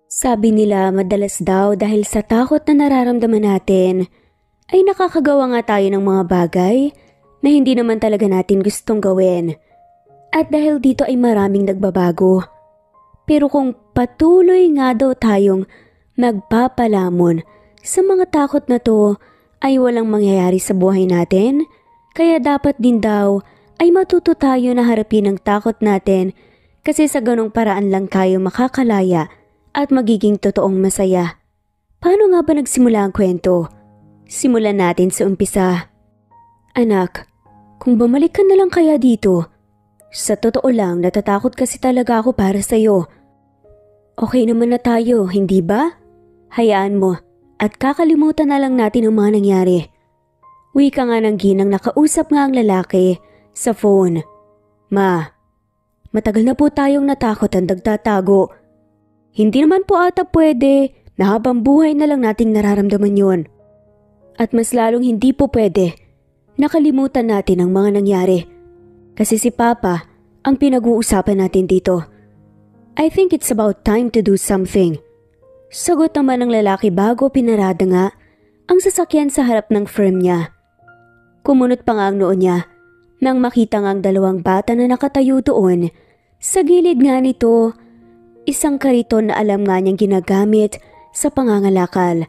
Sabi nila madalas daw dahil sa takot na nararamdaman natin, ay nakakagawa nga tayo ng mga bagay na hindi naman talaga natin gustong gawin. At dahil dito ay maraming nagbabago. Pero kung patuloy nga daw tayong nagpapalamon sa mga takot na to, ay walang mangyayari sa buhay natin. Kaya dapat din daw ay matuto tayo na harapin ang takot natin kasi sa ganong paraan lang tayo makakalaya at magiging totoong masaya. Paano nga ba nagsimula ang kwento? Simulan natin sa umpisa. Anak, kung bumalik ka na lang kaya dito. Sa totoo lang, natatakot kasi talaga ako para sa'yo. Okay naman na tayo, hindi ba? Hayaan mo at kakalimutan na lang natin ang mga nangyari. Wika nga ng ginang nakausap nga ang lalaki sa phone. Ma, matagal na po tayong natakot at nagtatago. Hindi naman po ata pwede na habang buhay na lang nating nararamdaman yon. At mas lalong hindi po pwede nakalimutan natin ang mga nangyari. Kasi si Papa ang pinag-uusapan natin dito. I think it's about time to do something. Sagot naman ng lalaki bago pinarada nga ang sasakyan sa harap ng firm niya. Kumunot pa nga ang noo niya nang makita nga ang dalawang bata na nakatayo doon. Sa gilid nga nito, isang kariton na alam nga niyang ginagamit sa pangangalakal.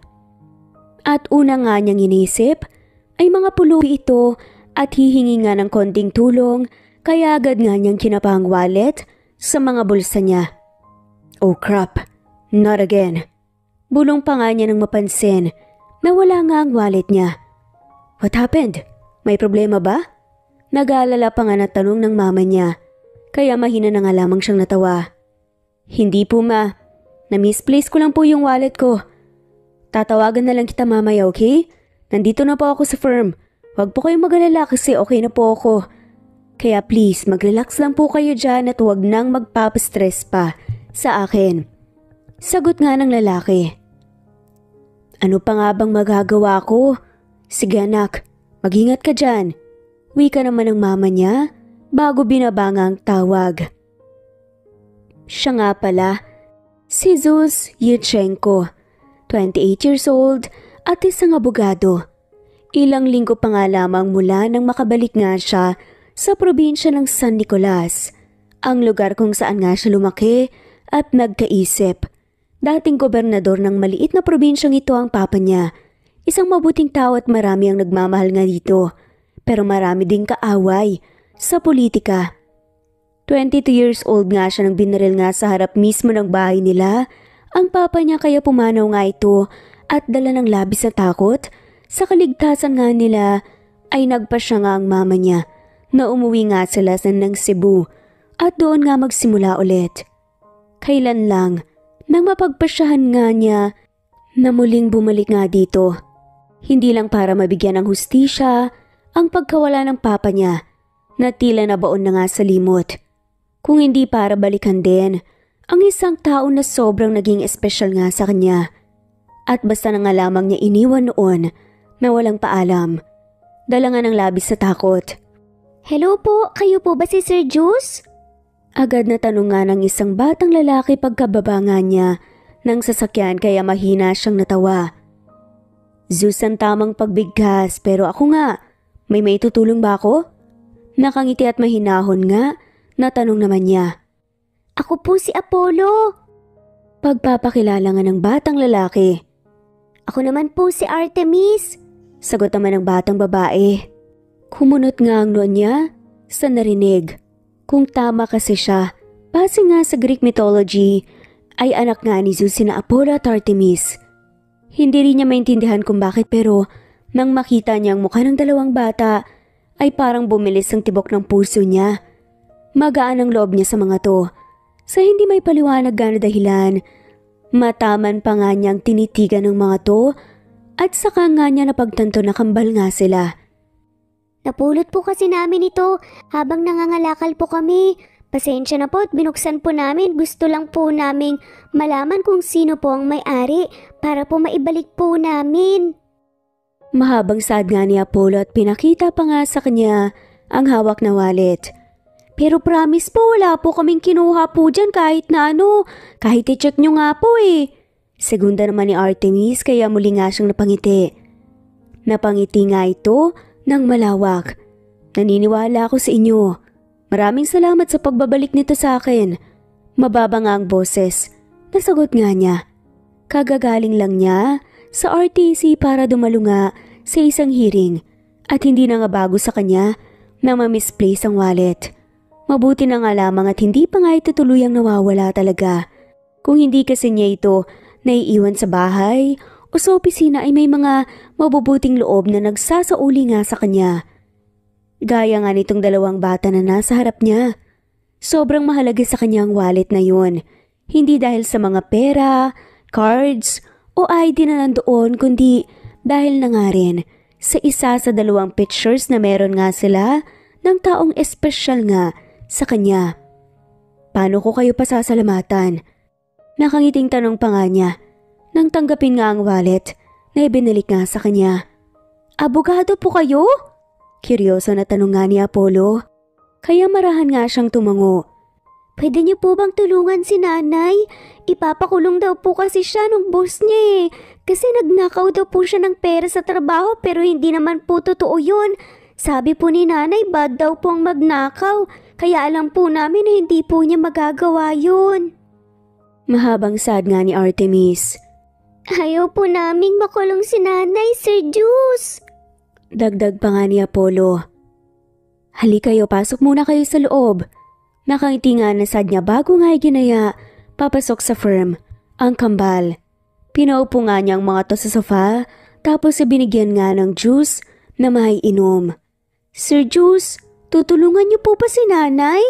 At una nga niyang inisip ay mga pulubi ito at hihingi nga ng konting tulong kaya agad nga niyang kinapa ang wallet sa mga bulsa niya. Oh crap, not again. Bulong pa nga niya nang mapansin na wala nga ang wallet niya. What happened? May problema ba? Nag-aalala pa nga na tanong ng mama niya kaya mahina na nga lamang siyang natawa. Hindi po ma, na-misplace ko lang po yung wallet ko. Tatawagan na lang kita mamaya, okay? Nandito na po ako sa firm. Huwag po kayong mag-alala kasi okay na po ako. Kaya please, mag-relax lang po kayo dyan at huwag nang magpapastress pa sa akin. Sagot nga ng lalaki. Ano pa nga bang magagawa ko? Sige anak, mag-ingat ka dyan. Wika naman ng mama niya bago binabanga ang tawag. Siya nga pala, si Zeus Yurchenko, 28 years old at isang abogado. Ilang linggo pa nga lamang mula nang makabalik nga siya sa probinsya ng San Nicolas, ang lugar kung saan nga siya lumaki at nagkaisip. Dating gobernador ng maliit na probinsyang ito ang papa niya. Isang mabuting tao at marami ang nagmamahal nga dito, pero marami ding kaaway sa politika. 22 years old nga siya nang binaril nga sa harap mismo ng bahay nila. Ang papa niya kaya pumanaw nga ito at dala ng labis na takot. Sa kaligtasan nga nila ay nagpasya nga ang mama niya na umuwi nga sila ng Cebu at doon nga magsimula ulit. Kailan lang nang mapagpasyahan nga niya na muling bumalik nga dito. Hindi lang para mabigyan ng hustisya ang pagkawala ng papa niya na tila nabaon na nga sa limot. Kung hindi para balikan din ang isang tao na sobrang naging espesyal nga sa kanya. At basta na nga lamang niya iniwan noon na walang paalam. Dala nga ng labis sa takot. Hello po, kayo po ba si Sir Juice? Agad na tanong nga ng isang batang lalaki pagkababa nga niya ng sasakyan kaya mahina siyang natawa. Zeus ang tamang pagbigkas pero ako nga, may maitutulong ba ako? Nakangiti at mahinahon nga. Natanong naman niya. Ako po si Apollo. Pagpapakilala nga ng batang lalaki. Ako naman po si Artemis. Sagot naman ng batang babae. Kumunot nga ang noo niya sa narinig. Kung tama kasi siya, base nga sa Greek mythology, ay anak nga ni Zeus sina Apollo at Artemis. Hindi rin niya maintindihan kung bakit pero nang makita niya ang mukha ng dalawang bata, ay parang bumilis ang tibok ng puso niya. Magaan ang loob niya sa mga to. Sa hindi may paliwanag na dahilan, mataman pa nga niyang tinitigan ng mga to at saka nga niya napagtanto na kambal nga sila. Napulot po kasi namin ito habang nangangalakal po kami. Pasensya na po at binuksan po namin. Gusto lang po naming malaman kung sino po ang may-ari para po maibalik po namin. Mahabang sad nga ni Apollo at pinakita pa nga sa kanya ang hawak na wallet. Pero promise po wala po kaming kinuha po dyan kahit na ano. Kahit i-check nyo nga po eh. Segunda naman ni Artemis kaya muli nga siyang napangiti. Napangiti nga ito ng malawak. Naniniwala ako sa inyo. Maraming salamat sa pagbabalik nito sa akin. Mababa nga ang boses. Nasagot nga niya. Kagagaling lang niya sa RTC para dumalo nga sa isang hearing at hindi na nga bago sa kanya na ma-misplace ang wallet. Mabuti na nga lamang at hindi pa nga ito tuluyang nawawala talaga. Kung hindi kasi niya ito naiiwan sa bahay o sa opisina ay may mga mabubuting loob na nagsasauli nga sa kanya. Gaya nga nitong dalawang bata na nasa harap niya. Sobrang mahalaga sa kanya ang wallet na yun. Hindi dahil sa mga pera, cards o ID na nandoon kundi dahil na nga rin sa isa sa dalawang pictures na meron nga sila ng taong espesyal nga sa kanya. Paano ko kayo pasasalamatan? Nakangiting tanong pa nga niya nang tanggapin nga ang wallet na ibinalik nga sa kanya. Abogado po kayo? Kuryoso na tanong nga ni Apollo. Kaya marahan nga siyang tumango. Pwede niyo po bang tulungan si nanay? Ipapakulong daw po kasi siya nung boss niya eh. Kasi nagnakaw daw po siya ng pera sa trabaho pero hindi naman po totoo yun. Sabi po ni nanay bad daw po ang magnakaw. Kaya alam po namin na hindi po niya magagawa yun. Mahabang sad nga ni Artemis. Ayaw po naming makulong si nanay, Sir Juice. Dagdag pa nga ni Apollo. Hali kayo, pasok muna kayo sa loob. Nakangiti nga na sad niya bago nga ginaya papasok sa firm ang kambal. Pinaupo nga niya ang mga to sa sofa tapos binigyan nga ng juice na maiinom. Sir Juice, tutulungan niyo po ba si nanay?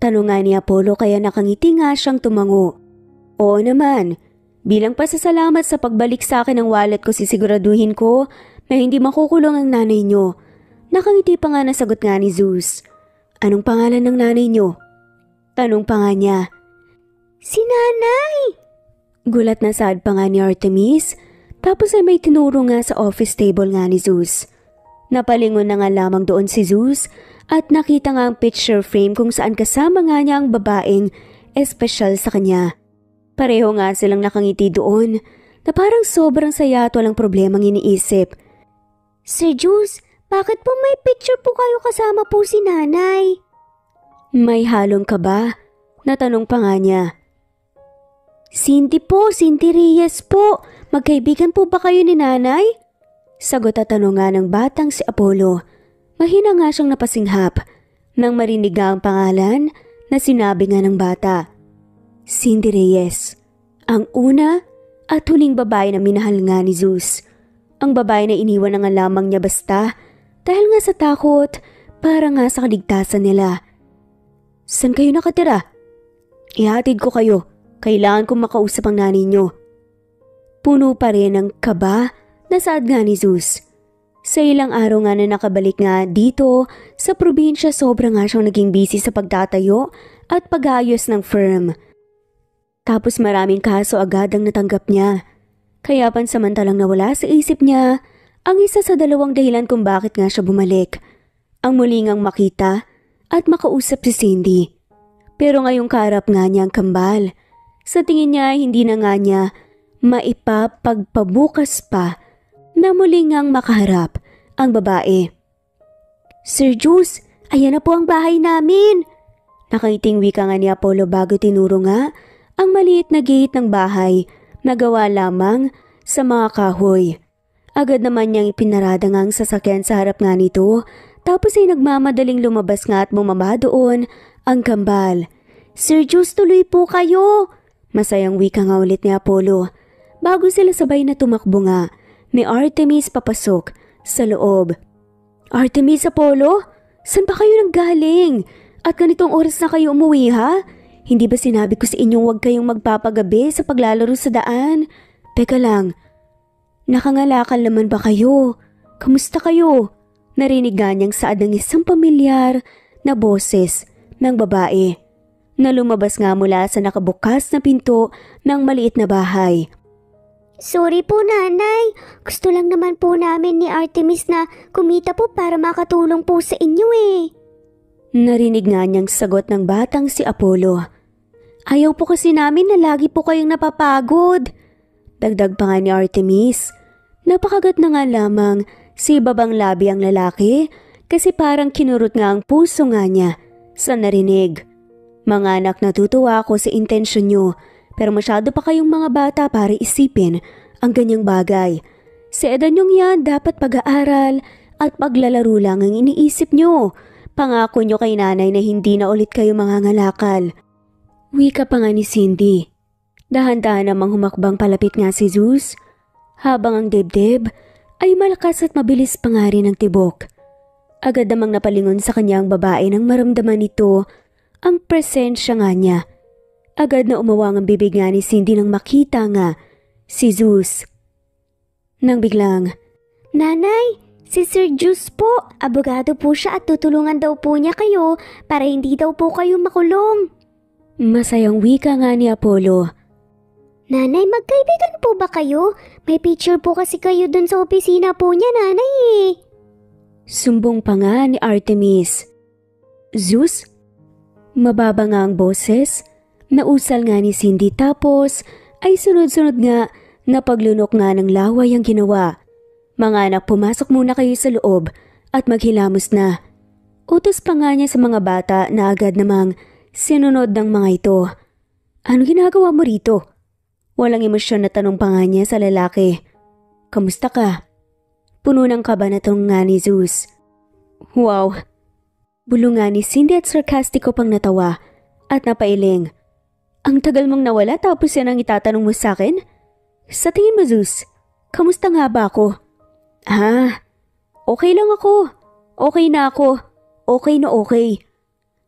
Tanong nga ni Apollo kaya nakangiti nga siyang tumango. Oo naman, bilang pasasalamat sa pagbalik sa akin ng wallet ko sisiguraduhin ko na hindi makukulong ang nanay niyo. Nakangiti pa nga nasagot nga ni Zeus. Anong pangalan ng nanay niyo? Tanong pa nga niya. Si nanay! Gulat na sad pa nga ni Artemis tapos ay may tinuro nga sa office table nga ni Zeus. Napalingon na nga lamang doon si Zeus at nakita nga ang picture frame kung saan kasama nga niya ang babaeng espesyal sa kanya. Pareho nga silang nakangiti doon na parang sobrang saya at walang problemang iniisip. Sir Juice, bakit po may picture po kayo kasama po si nanay? May halong ka ba? Natanong pa nga niya. Cindy po, Cindy Reyes po. Magkaibigan po ba kayo ni nanay? Sagot at tanong nga ng batang si Apollo. Mahina nga siyang napasinghap nang marinig nga ang pangalan na sinabi nga ng bata. Cindy Reyes, ang una at huling babae na minahal nga ni Zeus. Ang babae na iniwan na nga lamang niya basta dahil nga sa takot para nga sa kaligtasan nila. San kayo nakatira? Ihatid ko kayo. Kailangan kong makausap ang nanay niyo. Puno pa rin ng kaba na saad nga ni Zeus. Sa ilang araw nga na nakabalik nga dito sa probinsya sobra nga siyang naging busy sa pagtatayo at pag-aayos ng firm. Tapos maraming kaso agad ang natanggap niya. Kaya pansamantalang nawala sa isip niya ang isa sa dalawang dahilan kung bakit nga siya bumalik. Ang muling ang makita at makausap si Cindy. Pero ngayong kaharap nga niya ang kambal. Sa tingin niya hindi na nga niya maipapagpabukas pa na muling ngang makaharap ang babae. Sir Juice, ayan na po ang bahay namin. Nakaiting wika nga ni Apollo bago tinuro nga ang maliit na gate ng bahay na gawa lamang sa mga kahoy. Agad naman niyang ipinarada nga ang sasakyan sa harap nga nito tapos ay nagmamadaling lumabas nga at bumaba doon ang kambal. Sir Juice, tuloy po kayo. Masayang wika nga ulit ni Apollo. Bago sila sabay na tumakbo nga ni Artemis papasok sa loob. Artemis, Apollo, saan ba kayo nanggaling? At ganitong oras na kayo umuwi ha? Hindi ba sinabi ko sa inyong huwag kayong magpapagabi sa paglalaro sa daan? Teka lang, nakangalakal naman ba kayo? Kamusta kayo? Narinig ganyang saad ng isang pamilyar na boses ng babae na lumabas nga mula sa nakabukas na pinto ng maliit na bahay. Sorry po nanay, gusto lang naman po namin ni Artemis na kumita po para makatulong po sa inyo eh. Narinig nga niyang sagot ng batang si Apollo. Ayaw po kasi namin na lagi po kayong napapagod. Dagdag pa nga ni Artemis. Napakagat na nga lamang si babang labi ang lalaki kasi parang kinurot nga ang puso nga niya sa narinig. Mga anak, natutuwa ako sa intensyon nyo pero masyado pa kayong mga bata para isipin ang ganyang bagay. Sa edad nyong yan, dapat pag-aaral at paglalaro lang ang iniisip nyo. Pangako nyo kay nanay na hindi na ulit kayo mangangalakal. Wika pa nga ni Cindy. Dahan-dahan namang humakbang palapit nga si Zeus, habang ang dibdib ay malakas at mabilis pa nga rin ang tibok. Agad namang napalingon sa kanya ang babae nang maramdaman nito ang presensya nga niya. Agad na umawang ang bibig nga ni Cindy nang makita nga si Zeus. Nang biglang, Nanay, si Sir Zeus po, abogado po siya at tutulungan daw po niya kayo para hindi daw po kayo makulong. Masayang wika nga ni Apollo. Nanay, magkaibigan po ba kayo? May picture po kasi kayo dun sa opisina po niya, nanay eh. Sumbong pa nga ni Artemis. Zeus? Mababa nga ang boses. Nausal nga ni Cindy tapos ay sunod-sunod nga na paglunok nga ng laway ang ginawa. Mga anak, pumasok muna kayo sa loob at maghilamos na. Utos pa nga niya sa mga bata na agad namang sinunod ng mga ito. Ano ginagawa mo rito? Walang emosyon na tanong pa nga niya sa lalaki. Kamusta ka? Puno ng kaba na tanong nga ni Zeus. Wow! Bulong nga ni Cindy at sarkastiko pang natawa at napailing. Ang tagal mong nawala tapos yan ang itatanong mo sa akin? Sa tingin mo, Zeus, kamusta nga ba ako? Okay lang ako. Okay na ako. Okay na okay.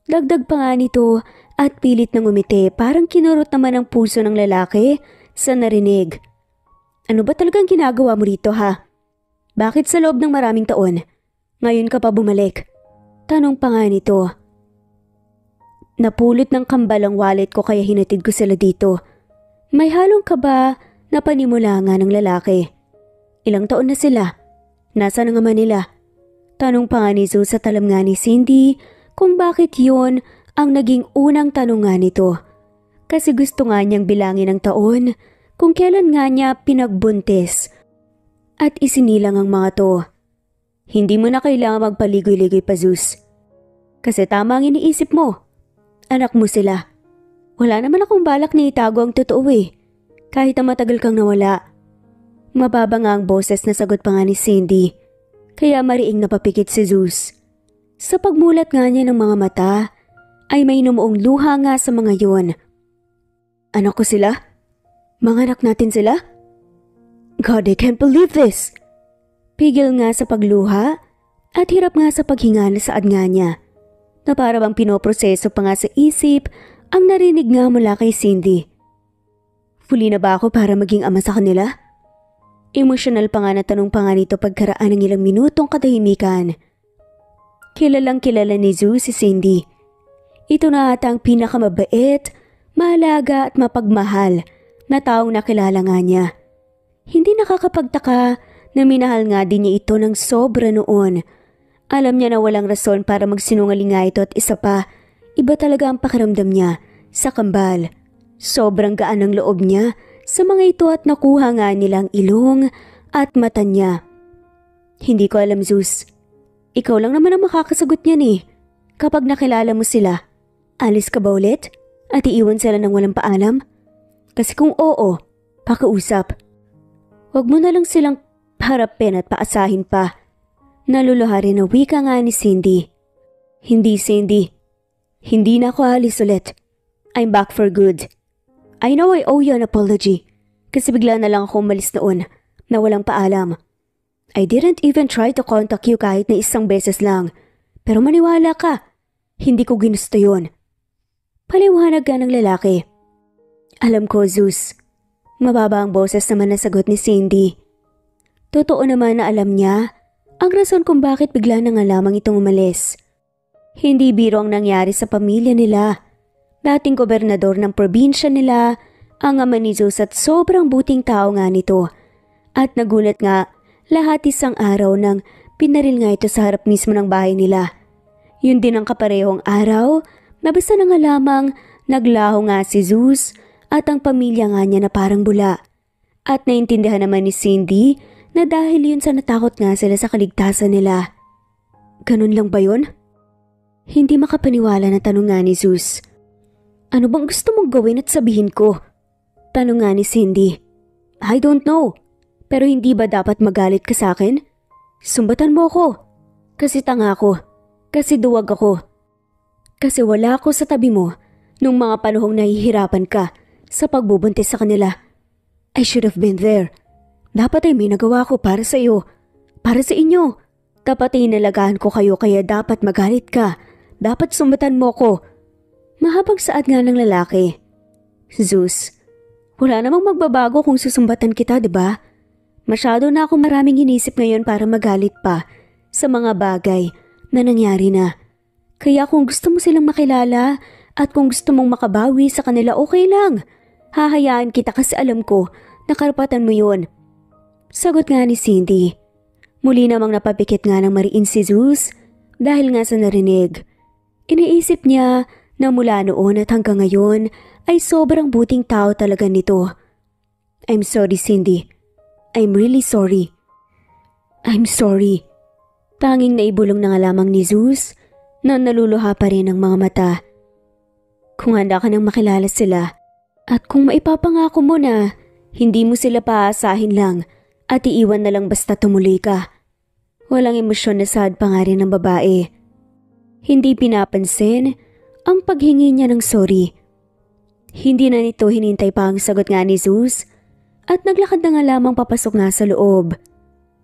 Dagdag pa nga nito at pilit nang umiti, parang kinurot naman ang puso ng lalaki sa narinig. Ano ba talagang ginagawa mo rito, ha? Bakit sa loob ng maraming taon? Ngayon ka pa bumalik? Tanong pa nga nito. Napulot ng kambal ang wallet ko kaya hinatid ko sila dito. May halong kaba na panimula nga ng lalaki. Ilang taon na sila? Nasaan ang ama nila? Tanong pa nga ni Zeus sa talam nga ni Cindy kung bakit yun ang naging unang tanong nga nito. Kasi gusto nga niyang bilangin ang taon kung kailan nga niya pinagbuntis. At isinilang ang mga to. Hindi mo na kailangan magpaligoy-ligoy pa, Zeus. Kasi tama ang iniisip mo. Anak mo sila. Wala naman akong balak na itago ang totoo eh. Kahit na matagal kang nawala. Mababa nga ang boses na sagot pa nga ni Cindy. Kaya mariing napapikit si Zeus. Sa pagmulat nga niya ng mga mata, ay may numuong luha nga sa mga yon. Anak ko sila? Mga anak natin sila? God, I can't believe this! Pigil nga sa pagluha at hirap nga sa paghinga na saad nga niya. Na para bang pinoproseso pa nga sa isip ang narinig nga mula kay Cindy. Huli na ba ako para maging ama sa kanila? Emosyonal pa nga na tanong pa nga nito pagkaraan ng ilang minutong katahimikan. Kilalang kilala ni Zeus si Cindy. Ito na ata ang pinakamabait, mahalaga at mapagmahal na taong nakilala nga niya. Hindi nakakapagtaka na minahal nga din niya ito ng sobra noon. Alam niya na walang rason para magsinungaling nga ito at isa pa, iba talaga ang pakiramdam niya sa kambal. Sobrang gaan ng loob niya sa mga ito at nakuha nga nilang ilong at mata niya. Hindi ko alam, Zeus. Ikaw lang naman ang makakasagot niyan eh. Kapag nakilala mo sila, alis ka ba ulit at iiwan sila ng walang paalam? Kasi kung oo, pakiusap. Huwag mo na lang silang harapin at paasahin pa. Naluluhari na wika nga ni Cindy. Hindi, Cindy. Hindi na ako alis ulit. I'm back for good. I know I owe you an apology. Kasi bigla na lang ako umalis noon na walang paalam. I didn't even try to contact you kahit na isang beses lang. Pero maniwala ka, hindi ko ginusto yun. Paliwanag ka ng lalaki. Alam ko, Zeus. Mababa ang boses naman na sagot ni Cindy. Totoo naman na alam niya ang rason kung bakit bigla na nga lamang itong umalis. Hindi biro ang nangyari sa pamilya nila. Dating gobernador ng probinsya nila, ang ama ni Zeus at sobrang buting tao nga nito. At nagulat nga lahat isang araw nang pinaril nga ito sa harap mismo ng bahay nila. Yun din ang kaparehong araw na basta na nga lamang naglaho nga si Zeus at ang pamilya nga niya na parang bula. At naintindihan naman ni Cindy na dahil yun sa natakot nga sila sa kaligtasan nila. Ganun lang ba yun? Hindi makapaniwala na tanong nga ni Zeus. Ano bang gusto mong gawin at sabihin ko? Tanong nga ni Cindy. I don't know. Pero hindi ba dapat magalit ka sa akin? Sumbatan mo ako. Kasi tanga ako. Kasi duwag ako. Kasi wala ako sa tabi mo nung mga panahong nahihirapan ka sa pagbubuntis sa kanila. I should have been there. Dapat ay may nagawa ko para sa iyo. Para sa inyo. Dapat ay inalagaan ko kayo kaya dapat magalit ka. Dapat sumbatan mo ko. Mahabang saad nga ng lalaki. Zeus, wala namang magbabago kung susumbatan kita, diba? Masyado na akong maraming inisip ngayon para magalit pa sa mga bagay na nangyari na. Kaya kung gusto mo silang makilala at kung gusto mong makabawi sa kanila, okay lang. Hahayaan kita kasi alam ko na karapatan mo yun. Sagot nga ni Cindy. Muli namang napapikit nga ng mariin si Zeus dahil nga sa narinig. Iniisip niya na mula noon at hanggang ngayon ay sobrang buting tao talaga nito. I'm sorry, Cindy. I'm really sorry. I'm sorry. Tanging naibulong na nga lamang ni Zeus na naluluha pa rin ang mga mata. Kung handa ka nang makilala sila at kung maipapangako mo na hindi mo sila paaasahin lang at iiwan na lang basta tumuloy ka. Walang emosyon na sad pa nga rin ng babae. Hindi pinapansin ang paghingi niya ng sorry. Hindi na nito hinintay pa ang sagot nga ni Zeus at naglakad na nga lamang papasok nga sa loob.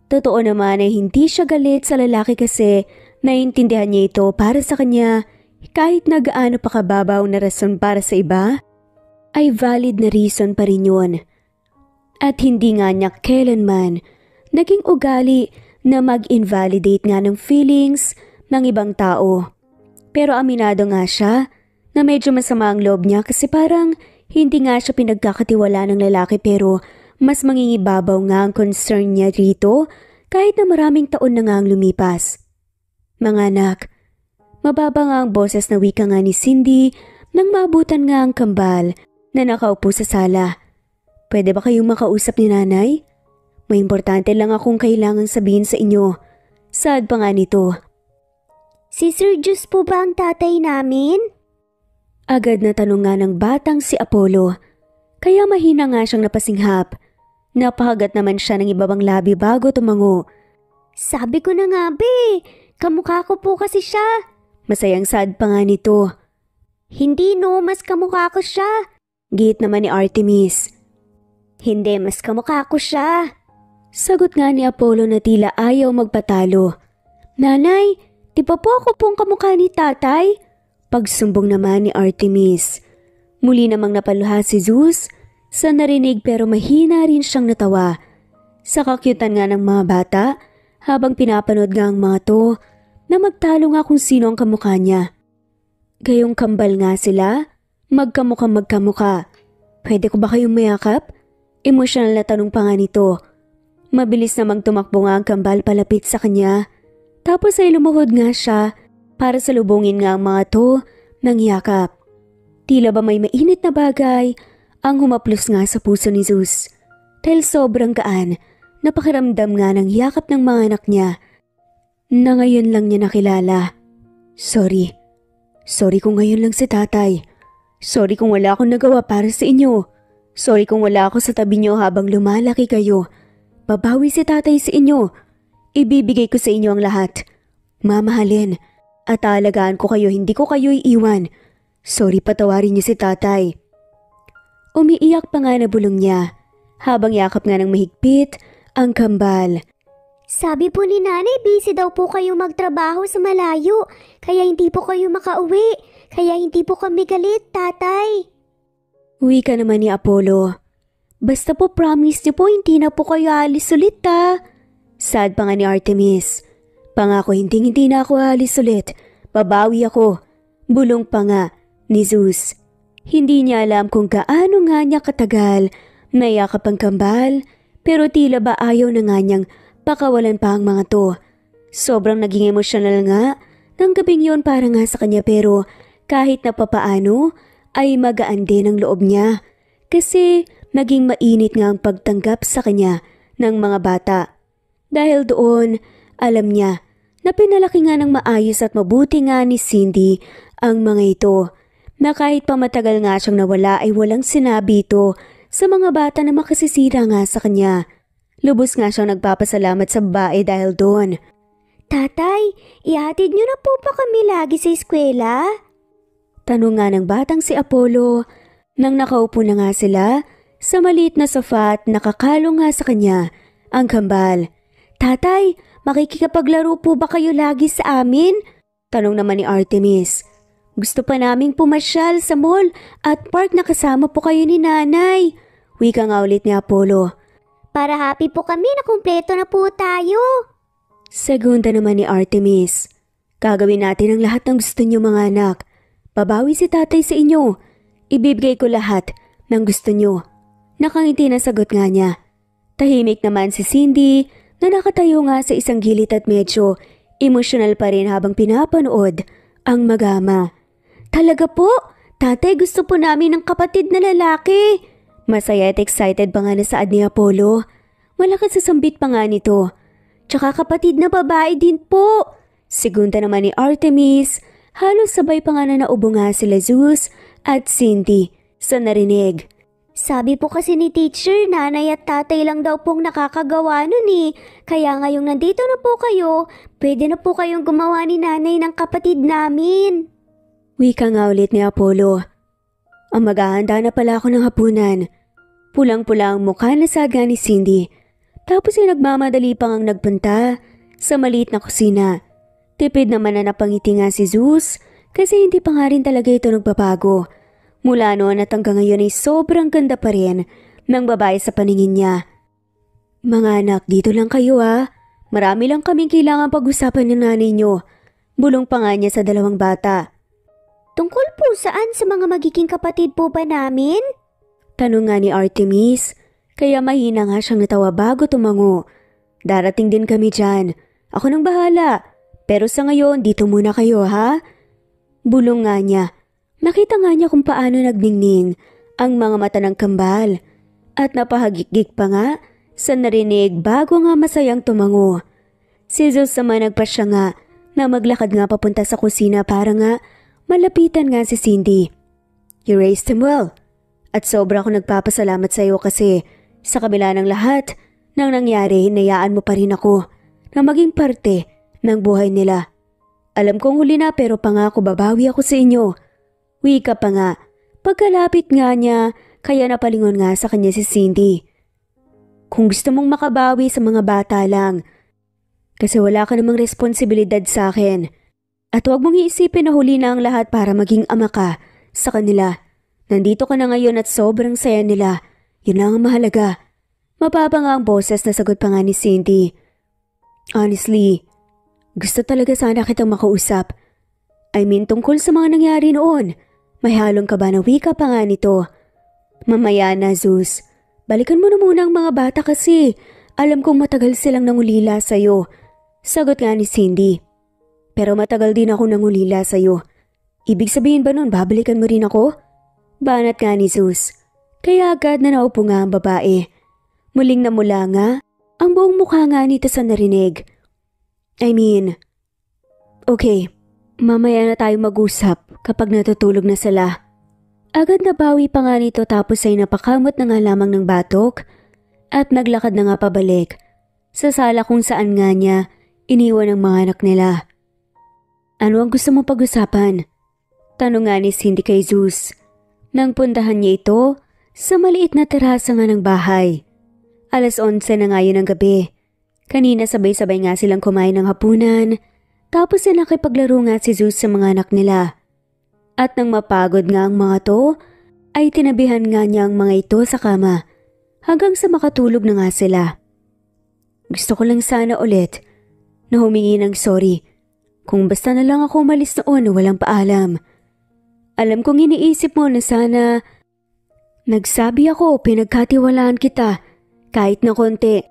Totoo naman ay hindi siya galit sa lalaki kasi naiintindihan niya ito para sa kanya kahit na gaano pa kababaw na rason para sa iba, ay valid na reason pa rin yun. At hindi nga niya kailanman naging ugali na mag-invalidate nga ng feelings ng ibang tao. Pero aminado nga siya na medyo masama ang loob niya kasi parang hindi nga siya pinagkakatiwala ng lalaki pero mas mangingibabaw nga ang concern niya rito kahit na maraming taon na nga ang lumipas. Mga anak, mababa nga ang boses na wika nga ni Cindy nang maabutan nga ang kambal na nakaupo sa sala. Pwede ba kayong makausap ni nanay? May importante lang akong kailangang sabihin sa inyo. Sad pa nga nito. Si Sir Zeus po ba ang tatay namin? Agad na tanong nga ng batang si Apollo. Kaya mahina nga siyang napasinghap. Napahagat naman siya ng ibabang labi bago tumango. Sabi ko na nga be, kamukha ko po kasi siya. Masayang sad pa nga nito. Hindi no, mas kamukha ko siya. Git naman ni Artemis. Hindi, mas kamukha ko siya. Sagot nga ni Apollo na tila ayaw magpatalo. Nanay, di ba po ako pong kamukha ni tatay? Pagsumbong naman ni Artemis. Muli namang napaluha si Zeus sa narinig pero mahina rin siyang natawa. Sa kakyutan nga ng mga bata habang pinapanood nga ang mga to na magtalo nga kung sino ang kamukha niya. Gayong kambal nga sila, magkamukha. Pwede ko ba kayong mayakap? Emosyonal na tanong pa nga nito. Mabilis namang tumakbo nga ang kambal palapit sa kanya. Tapos ay lumuhod nga siya para salubungin nga ang mga to ng yakap. Tila ba may mainit na bagay ang humaplos nga sa puso ni Zeus. Dahil sobrang gaan, napakiramdam nga ng yakap ng mga anak niya na ngayon lang niya nakilala. Sorry. Sorry kung ngayon lang si tatay. Sorry kung wala akong nagawa para sa inyo. Sorry kung wala ako sa tabi niyo habang lumalaki kayo. Babawi si tatay sa inyo. Ibibigay ko sa inyo ang lahat. Mamahalin. At aalagaan ko kayo, hindi ko kayo iiwan. Sorry, patawarin niyo si tatay. Umiiyak pa nga na bulong niya, habang yakap nga ng mahigpit ang kambal. Sabi po ni nanay, busy daw po kayo magtrabaho sa malayo, kaya hindi po kayo makauwi, kaya hindi po kami galit, tatay. Uwi ka naman ni Apollo. Basta po promise niyo po hindi na po kayo alis ulit ha. Sad pa nga ni Artemis. Pangako hindi na ako alis ulit. Babawi ako. Bulong pa nga ni Zeus. Hindi niya alam kung gaano nga niya katagal nayakap ang kambal pero tila ba ayaw na nga niyang pakawalan pa ang mga to. Sobrang naging emosyonal nga ng gabing yun para nga sa kanya pero kahit na papaano ay magaan din ang loob niya kasi naging mainit nga ang pagtanggap sa kanya ng mga bata. Dahil doon, alam niya na pinalaki nga ng maayos at mabuti nga ni Cindy ang mga ito na kahit pa matagal nga siyang nawala ay walang sinabi ito sa mga bata na makasisira nga sa kanya. Lubos nga siyang nagpapasalamat sa babae dahil doon. Tatay, ihatid niyo na po ba kami lagi sa eskwela? Tanong nga ng batang si Apollo nang nakaupo na nga sila sa maliit na sofa at nakakalong nga sa kanya ang kambal. Tatay, makikikapaglaro po ba kayo lagi sa amin? Tanong naman ni Artemis. Gusto pa naming pumasyal sa mall at park na kasama po kayo ni nanay. Wika nga ulit ni Apollo. Para happy po kami na kumpleto na po tayo. Segunda naman ni Artemis. Gagawin natin ang lahat ng gusto niyo mga anak. Babawi si tatay sa inyo. Ibibigay ko lahat ng gusto niyo. Nakangiti na sagot nga niya. Tahimik naman si Cindy na nakatayo nga sa isang gilid at medyo emosyonal pa rin habang pinapanood ang mag-ama. Talaga po, tatay gusto po namin ng kapatid na lalaki. Masaya at excited pa nga na saad ni Apollo. Malakas sa sambit pa nga nito. Tsaka kapatid na babae din po. Segunda naman ni Artemis, halos sabay pa nga na naubo nga sila Zeus at Cindy sa narinig. Sabi po kasi ni teacher, nanay at tatay lang daw pong nakakagawa nun eh. Kaya ngayong nandito na po kayo, pwede na po kayong gumawa ni nanay ng kapatid namin. Wika nga ulit ni Apollo. Ang maghahanda na pala ako ng hapunan. Pulang-pula ang mukha na saad nga ni Cindy. Tapos ay nagmamadali pang ang nagpunta sa maliit na kusina. Tipid naman na napangiti nga si Zeus kasi hindi pa nga rin talaga ito nagbabago. Mula noon at hanggang ngayon ay sobrang ganda pa rin ng babae sa paningin niya. Mga anak, dito lang kayo ha. Marami lang kaming kailangan pag-usapan ng nanay niyo. Bulong pa nga niya sa dalawang bata. Tungkol po saan sa mga magiging kapatid po ba namin? Tanong nga ni Artemis. Kaya mahina nga siyang natawa bago tumango. Darating din kami dyan. Ako nang bahala. Pero sa ngayon, dito muna kayo ha? Bulong nga niya. Nakita nga niya kung paano nagningning ang mga mata ng kambal. At napahagikgik pa nga sa narinig bago nga masayang tumango. Si Zeus naman nagpasya nga na maglakad nga papunta sa kusina para nga malapitan nga si Cindy. You raised him well. At sobra ako nagpapasalamat sa iyo kasi sa kabila ng lahat ng nangyari, hinayaan mo pa rin ako na maging parte ng buhay nila. Alam kong huli na pero pangako babawi ako sa inyo. Wika pa nga. Pagkalapit nga niya, kaya napalingon nga sa kanya si Cindy. Kung gusto mong makabawi sa mga bata lang, kasi wala ka namang responsibilidad sa akin. At huwag mong iisipin na huli na ang lahat para maging ama ka sa kanila. Nandito ka na ngayon at sobrang saya nila. Yun lang ang mahalaga. Mababa nga ang boses na sagot pa nga ni Cindy. Honestly, gusto talaga sana kitang makausap. I mean tungkol sa mga nangyari noon. May halong ka ba na wika pa nga nito? Mamaya na Zeus. Balikan mo na muna ang mga bata kasi alam kong matagal silang nangulila sa'yo. Sagot nga ni Cindy. Pero matagal din ako nangulila sa'yo. Ibig sabihin ba nun babalikan mo rin ako? Banat nga ni Zeus. Kaya agad na naupo nga ang babae. Muling namula nga ang buong mukha nga nito sa narinig. Okay, mamaya na tayo mag-usap kapag natutulog na sila. Agad nabawi pa nga nito tapos ay napakamot na nga lamang ng batok at naglakad na nga pabalik sa sala kung saan nga niya iniwan ang mga anak nila. Ano ang gusto mong pag-usapan? Tanong nga ni Cindy kay Zeus. Nang puntahan niya ito sa maliit na terasa nga ng bahay. 11:00 na nga yun ang gabi. Kanina sabay-sabay nga silang kumain ng hapunan, tapos ay nakipaglaro nga si Zeus sa mga anak nila. At nang mapagod nga ang mga to, ay tinabihan nga niya ang mga ito sa kama hanggang sa makatulog na nga sila. Gusto ko lang sana ulit na humingi ng sorry kung basta na lang ako umalis noon na walang paalam. Alam kong iniisip mo na sana nagsabi ako pinagkatiwalaan kita kahit na konti,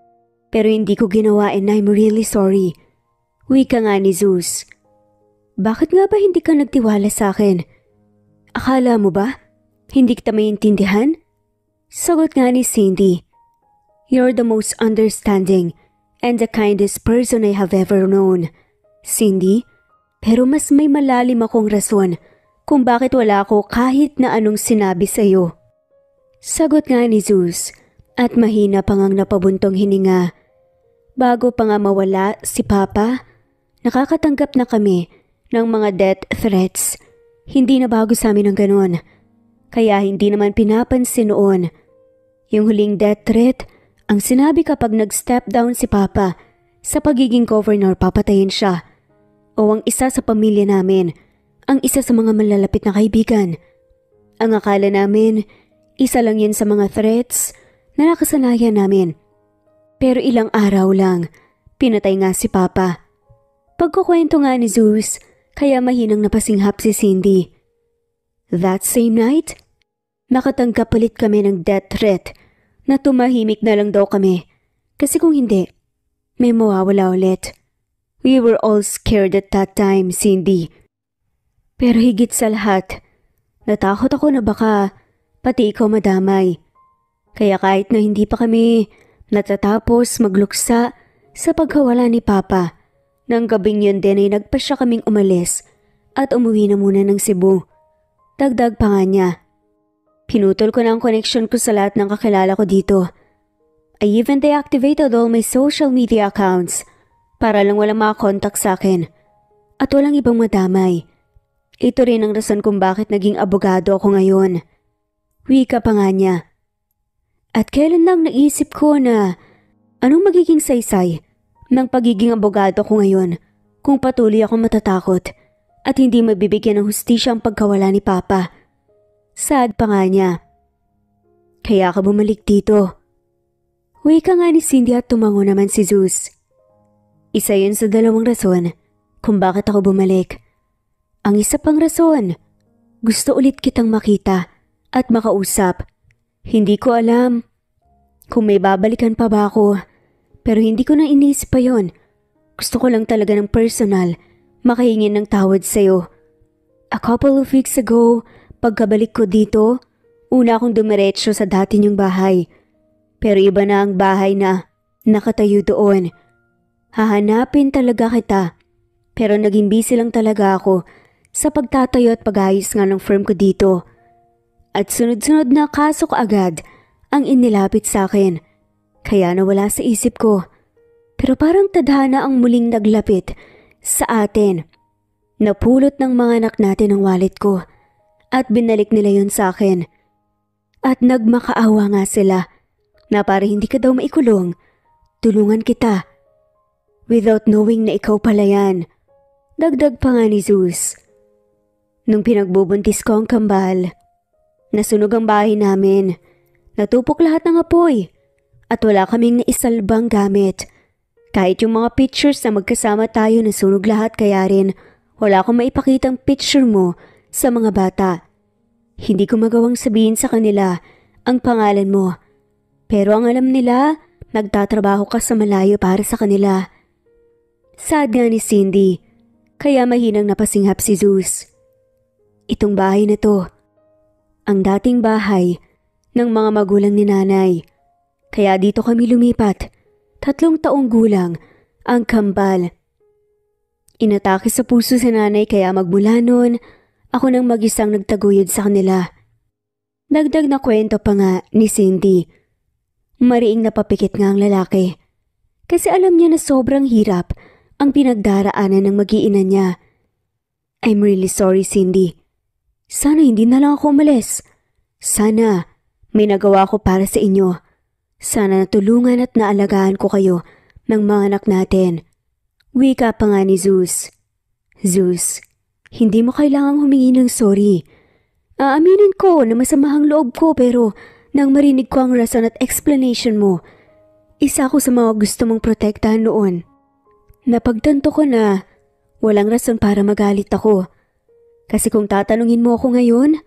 pero hindi ko ginawa and I'm really sorry. Wika nga ni Zeus. Bakit nga ba hindi ka nagtiwala sa akin? Akala mo ba? Hindi kita maintindihan? Sagot nga ni Cindy. You're the most understanding and the kindest person I have ever known, Cindy. Pero mas may malalim akong rason kung bakit wala ako kahit na anong sinabi sa'yo. Sagot nga ni Zeus at mahina pa ngang napabuntong hininga. Bago pa nga mawala si Papa, nakakatanggap na kami ng mga death threats. Hindi na bago sa amin ang ganon, kaya hindi naman pinapansin noon. Yung huling death threat, ang sinabi kapag nag-step down si Papa sa pagiging governor, papatayin siya. O ang isa sa pamilya namin, ang isa sa mga malalapit na kaibigan. Ang akala namin, isa lang yun sa mga threats na nakasanayan namin. Pero ilang araw lang, pinatay nga si Papa. Pagkukwento nga ni Zeus, kaya mahinang napasinghap si Cindy. That same night, nakatanggap ulit kami ng death threat na tumahimik na lang daw kami. Kasi kung hindi, may mawawala ulit. We were all scared at that time, Cindy. Pero higit sa lahat, natakot ako na baka pati ikaw madamay. Kaya kahit na hindi pa kami natatapos magluksa sa pagkawala ni Papa, nang gabing yun din ay nagpasya kaming umalis at umuwi na muna ng Cebu. Dagdag pa nga niya. Pinutol ko na ang connection ko sa lahat ng kakilala ko dito. I even deactivated all my social media accounts para lang walang makakontak sa akin at walang ibang madamay. Ito rin ang rason kung bakit naging abogado ako ngayon. Wika pa nga niya. At kailan lang naisip ko na anong magiging saysay ng pagiging abogado ko ngayon kung patuloy akong matatakot at hindi mabibigyan ng hustisya ang pagkawala ni Papa. Sad pa nga niya. Kaya ka bumalik dito. Wika nga ni Cindy at tumango naman si Zeus. Isa yun sa dalawang rason kung bakit ako bumalik. Ang isa pang rason, gusto ulit kitang makita at makausap. Hindi ko alam kung may babalikan pa ba ako, pero hindi ko na inisip pa yun. Gusto ko lang talaga ng personal, makahingin ng tawad sa'yo. A couple of weeks ago, pagkabalik ko dito, una akong dumiretso sa dati niyong bahay. Pero iba na ang bahay na nakatayo doon. Hahanapin talaga kita, pero naging busy lang talaga ako sa pagtatayo at pag-ayos nga ng firm ko dito. At sunod-sunod na kaso kaagad ang inilapit sa akin, kaya nawala sa isip ko. Pero parang tadhana ang muling naglapit sa atin. Napulot ng mga anak natin ang wallet ko at binalik nila yon sa akin. At nagmakaawa nga sila na para hindi ka daw maikulong, tulungan kita. Without knowing na ikaw pala yan. Dagdag pa nga ni Zeus. Nung pinagbubuntis ko ang kambal, nasunog ang bahay namin. Natupok lahat ng apoy at wala kaming naisalbang gamit. Kahit yung mga pictures na magkasama tayo nasunog lahat, kaya rin wala akong maipakitang picture mo sa mga bata. Hindi ko magawang sabihin sa kanila ang pangalan mo. Pero ang alam nila, nagtatrabaho ka sa malayo para sa kanila. Sad nga ni Cindy, kaya mahinang napasinghap si Zeus. Itong bahay na to, ang dating bahay ng mga magulang ni nanay. Kaya dito kami lumipat, 3 taong gulang ang kambal. Inatake sa puso si nanay, kaya magmula noon, ako nang mag-isang nagtaguyod sa kanila. Dagdag na kwento pa nga ni Cindy. Mariing napapikit nga ang lalaki. Kasi alam niya na sobrang hirap ang pinagdaraanan ng mag-iina niya. I'm really sorry, Cindy. Sana hindi na lang ako umalis. Sana may nagawa ko para sa inyo. Sana natulungan at naalagaan ko kayo ng mga anak natin. Wika pa nga ni Zeus. Zeus, hindi mo kailangang humingi ng sorry. Aaminin ko na masamahang loob ko, pero nang marinig ko ang rason at explanation mo, isa ako sa mga gusto mong protektahan noon. Napagtanto ko na walang rason para magalit ako. Kasi kung tatanungin mo ako ngayon,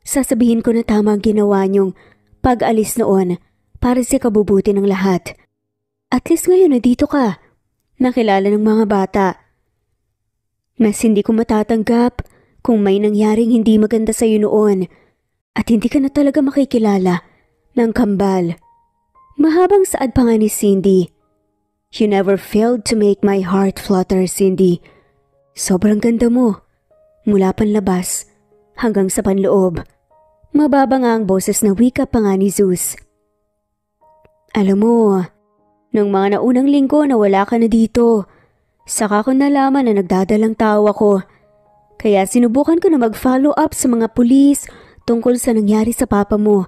sasabihin ko na tama ang ginawa niyong pag-alis noon para sa kabubuti ng lahat. At least ngayon na dito ka, nakilala ng mga bata. Mas hindi ko matatanggap kung may nangyaring hindi maganda sa'yo noon at hindi ka na talaga makikilala ng kambal. Mahabang saad pa nga ni Cindy. You never failed to make my heart flutter, Cindy. Sobrang ganda mo. Mula panlabas hanggang sa panloob. Mababa nga ang boses na wika pa nga ni Zeus. Alam mo, nung mga naunang linggo na wala ka na dito, saka ko nalaman na nagdadalang tao ako. Kaya sinubukan ko na mag-follow up sa mga pulis tungkol sa nangyari sa papa mo.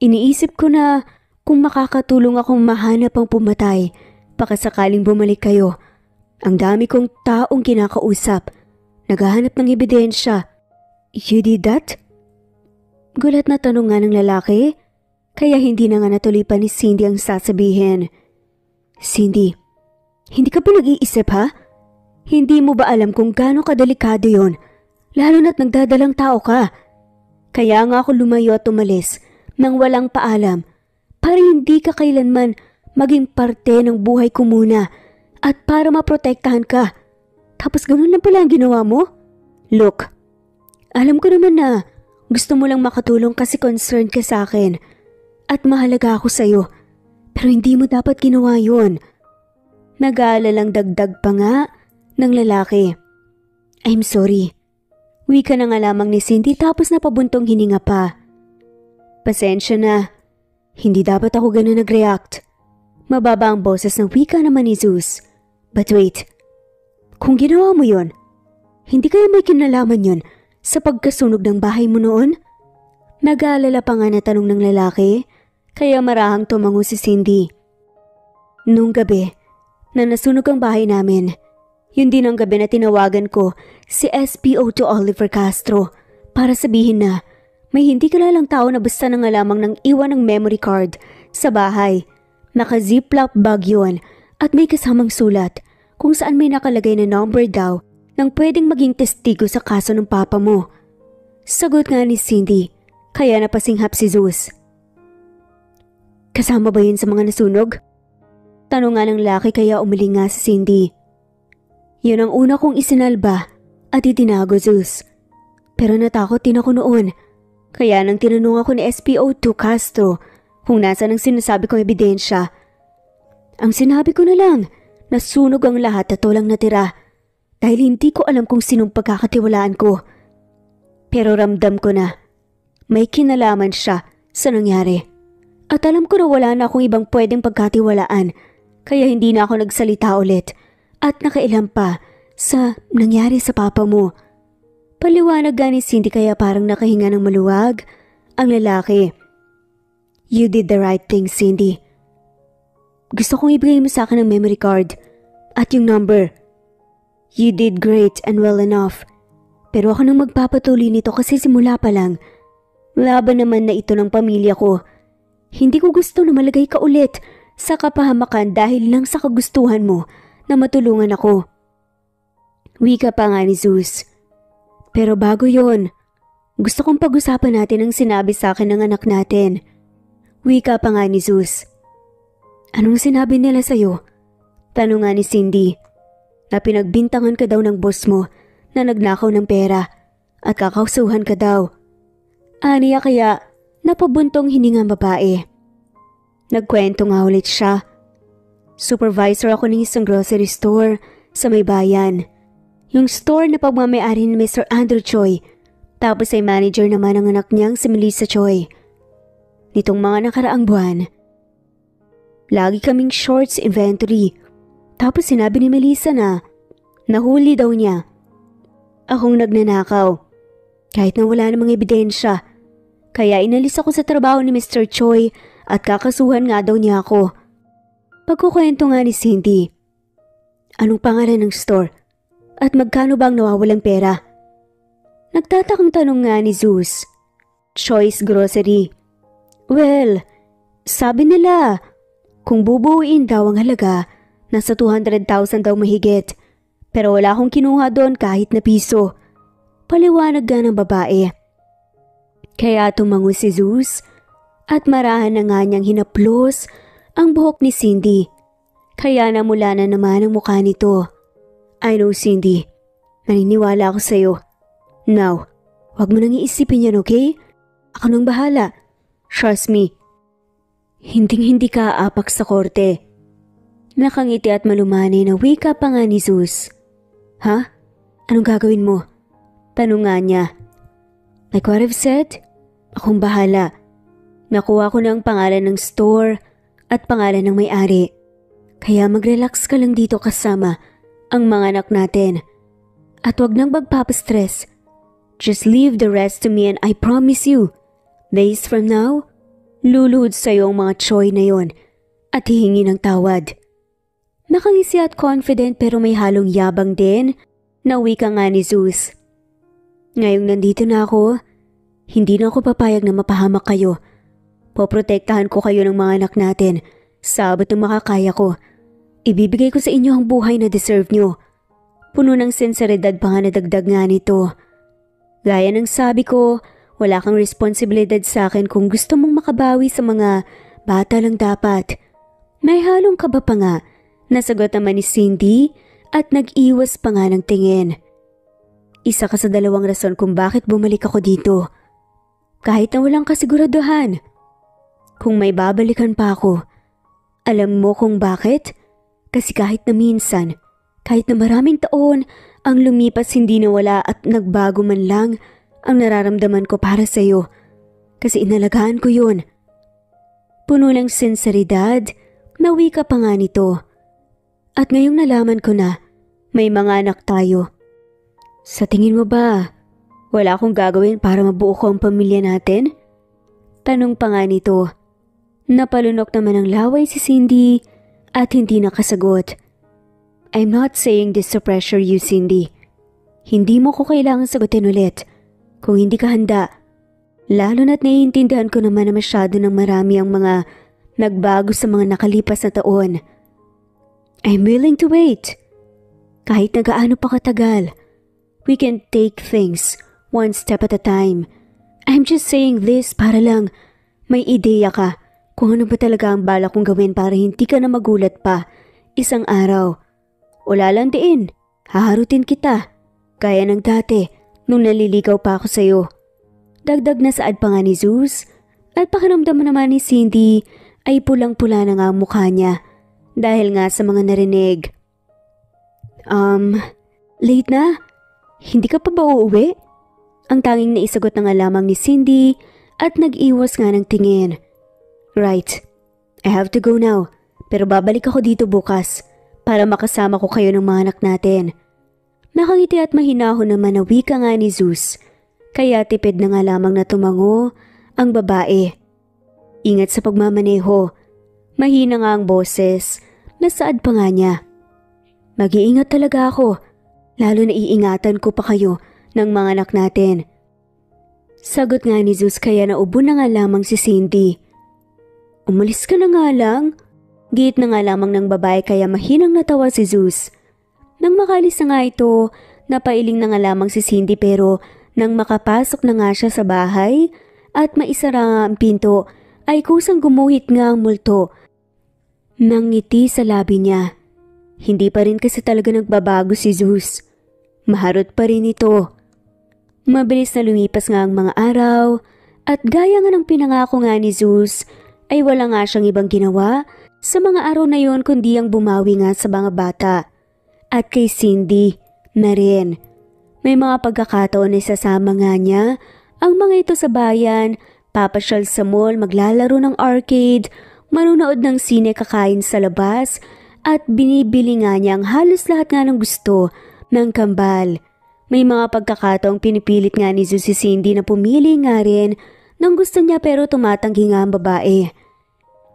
Iniisip ko na kung makakatulong akong mahanap ang pumatay, pakasakaling bumalik kayo. Ang dami kong taong kinakausap, naghahanap ng ebidensya. You did that? Gulat na tanong nga ng lalaki, kaya hindi na nga natuloy pa ni Cindy ang sasabihin. Cindy, hindi ka ba nag-iisip ha? Hindi mo ba alam kung gaano kadelikado yon? Lalo na't nagdadalang tao ka. Kaya nga ako lumayo at umalis nang walang paalam para hindi ka kailanman maging parte ng buhay ko muna at para maprotektahan ka. Tapos ganun lang pala ang ginawa mo? Look, alam ko naman na gusto mo lang makatulong kasi concerned ka sa akin at mahalaga ako sa'yo. Pero hindi mo dapat ginawa yun. Nag-aalalang dagdag pa nga ng lalaki. I'm sorry. Wika na nga lamang ni Cindy tapos napabuntong hininga pa. Pasensya na. Hindi dapat ako ganun nag-react. Mababa ang boses ng wika naman ni Zeus. But wait. Kung ginawa mo yon, hindi kaya may kinalaman yon sa pagkasunog ng bahay mo noon? Nag-aalala pa nga na tanong ng lalaki, kaya marahang tumango si Cindy. Nung gabi, na nasunog ang bahay namin, yun din ang gabi na tinawagan ko si SPO to Oliver Castro para sabihin na may hindi kilalang tao na basta na nga lamang nang iwan ng memory card sa bahay. Naka-ziplock bag yun at may kasamang sulat kung saan may nakalagay na number daw nang pwedeng maging testigo sa kaso ng papa mo. Sagot nga ni Cindy, kaya napasinghap si Zeus. Kasama ba yun sa mga nasunog? Tanong nga ng laki kaya umiling nga si Cindy. Yun ang una kong isinalba at itinago, Zeus. Pero natakot din ako noon. Kaya nang tinanong ako ni SPO2 Castro kung nasa ng sinasabi kong ebidensya. Ang sinabi ko na lang, nasunog ang lahat at walang natira dahil hindi ko alam kung sinong pagkakatiwalaan ko. Pero ramdam ko na may kinalaman siya sa nangyari. At alam ko na wala na akong ibang pwedeng pagkatiwalaan kaya hindi na ako nagsalita ulit at nakailam pa sa nangyari sa papa mo. Paliwanag nga ni Cindy kaya parang nakahinga ng maluwag ang lalaki. You did the right thing, Cindy. Gusto kong ibigay mo sa akin ang memory card at yung number. You did great and well enough. Pero ako nang magpapatuloy nito kasi simula pa lang. Laban naman na ito ng pamilya ko. Hindi ko gusto na malagay ka ulit sa kapahamakan dahil lang sa kagustuhan mo na matulungan ako. Wika pa nga ni Zeus. Pero bago yon, gusto kong pag-usapan natin ang sinabi sa akin ng anak natin. Wika pa nga ni Zeus. Anong sinabi nila sa'yo? Tanong nga ni Cindy. Na pinagbintangan ka daw ng boss mo na nagnakaw ng pera at kakausuhan ka daw. Aniya kaya napabuntong hininga babae. Nagkwento nga ulit siya. Supervisor ako ng isang grocery store sa may bayan. Yung store na pagmamayari ni Mr. Andrew Choi. Tapos ay manager naman ang anak niyang si Melissa Choi. Nitong mga nakaraang buwan, lagi kaming shorts inventory. Tapos sinabi ni Melissa na nahuli daw niya akong nagnanakaw. Kahit na wala namang ebidensya. Kaya inalis ako sa trabaho ni Mr. Choi at kakasuhan nga daw niya ako. Pagkukwento nga ni Cindy. Anong pangalan ng store? At magkano bang nawawalang pera? Nagtatakang tanong nga ni Zeus. Choice Grocery. Well, sabi nila, kung bubuuin daw ang halaga, nasa 200,000 daw mahigit. Pero wala akong kinuha doon kahit na piso. Paliwanag nga ng babae. Kaya tumango si Zeus at marahan na nga niyang hinaplos ang buhok ni Cindy. Kaya namula na naman ang mukha nito. I know, Cindy. Naniniwala ako sa'yo. Now, wag mo nang iisipin yan, okay? Ako nang bahala. Trust me. Hinding-hindi ka aapak sa korte. Nakangiti at malumani na wika pa nga ni Zeus. Ha? Anong gagawin mo? Tanong nga niya. Like what I've said, akong bahala. Nakuha ko na ang pangalan ng store at pangalan ng may-ari. Kaya mag-relax ka lang dito kasama ang mga anak natin. At wag nang magpapastress. Just leave the rest to me and I promise you, days from now, luluhod sa'yo ang mga choy na yon at hihingi ng tawad. Nakangisi at confident pero may halong yabang din na wika nga ni Zeus. Ngayong nandito na ako, hindi na ako papayag na mapahamak kayo. Poprotektahan ko kayo ng mga anak natin sa abot ng makakaya ko. Ibibigay ko sa inyo ang buhay na deserve nyo. Puno ng sinseridad pa nga nadagdag nga nito. Gaya ng sabi ko, wala kang responsibilidad sa akin kung gusto mong makabawi sa mga bata lang dapat. May halong kaba pa nga, nasagot naman ni Cindy at nag-iwas pa nga ng tingin. Isa ka sa dalawang rason kung bakit bumalik ako dito. Kahit na walang kasiguraduhan. Kung may babalikan pa ako, alam mo kung bakit? Kasi kahit na minsan, kahit na maraming taon ang lumipas hindi nawala at nagbago man lang ang nararamdaman ko para sa iyo. Kasi inalagaan ko yun. Puno ng sinseridad, nawi ka pa nga nito. At ngayong nalaman ko na may mga anak tayo. Sa tingin mo ba, wala akong gagawin para mabuo ko ang pamilya natin? Tanong pa nga nito. Napalunok naman ng laway si Cindy at hindi nakasagot. I'm not saying this to pressure you, Cindy. Hindi mo ko kailangan sagutin ulit kung hindi ka handa. Lalo na't naiintindihan ko naman na masyado ng marami ang mga nagbago sa mga nakalipas na taon. I'm willing to wait. Kahit na gaano pa katagal, we can take things one step at a time. I'm just saying this para lang may ideya ka kung ano ba talaga ang bala kong gawin para hindi ka na magulat pa isang araw. Wala lang diin, haharutin kita, gaya ng dati nung naliligaw pa ako sa'yo. Dagdag na saad pa nga ni Zeus at pakiramdam naman ni Cindy ay pulang-pula na nga ang mukha niya dahil nga sa mga narinig. Late na? Hindi ka pa ba uuwi? Ang tanging naisagot na nga lamang ni Cindy at nag-iwas nga ng tingin. Right, I have to go now pero babalik ako dito bukas para makasama ko kayo ng mga anak natin. Nakangiti at mahinahon naman na wika nga ni Zeus, kaya tipid na nga lamang na tumango ang babae. Ingat sa pagmamaneho, mahina nga ang boses, nasaad pa nga niya. Mag-iingat talaga ako, lalo na iingatan ko pa kayo ng mga anak natin. Sagot nga ni Zeus kaya naubo na nga lamang si Cindy. Umalis ka na nga lang. Giit na nga lamang ng babae kaya mahinang natawa si Zeus. Nang makalis na nga ito, napailing na nga lamang si Cindy pero nang makapasok na nga siya sa bahay at maisara nga ang pinto ay kusang gumuhit nga ang multo. Nang ngiti sa labi niya. Hindi pa rin kasi talaga nagbabago si Zeus. Maharot pa rin ito. Mabilis na lumipas nga ang mga araw at gaya nga ng pinangako nga ni Zeus ay wala nga siyang ibang ginawa sa mga araw na yon kundi ang bumawi nga sa mga bata. At kay Cindy na rin. May mga pagkakataon na sasama nga niya ang mga ito sa bayan, papasyal sa mall, maglalaro ng arcade, manunood ng sine, kakain sa labas, at binibili nga niya ang halos lahat nga ng gusto ng kambal. May mga pagkakataong pinipilit nga ni Zeus si Cindy na pumili nga rin ng gusto niya pero tumatanggi nga ang babae.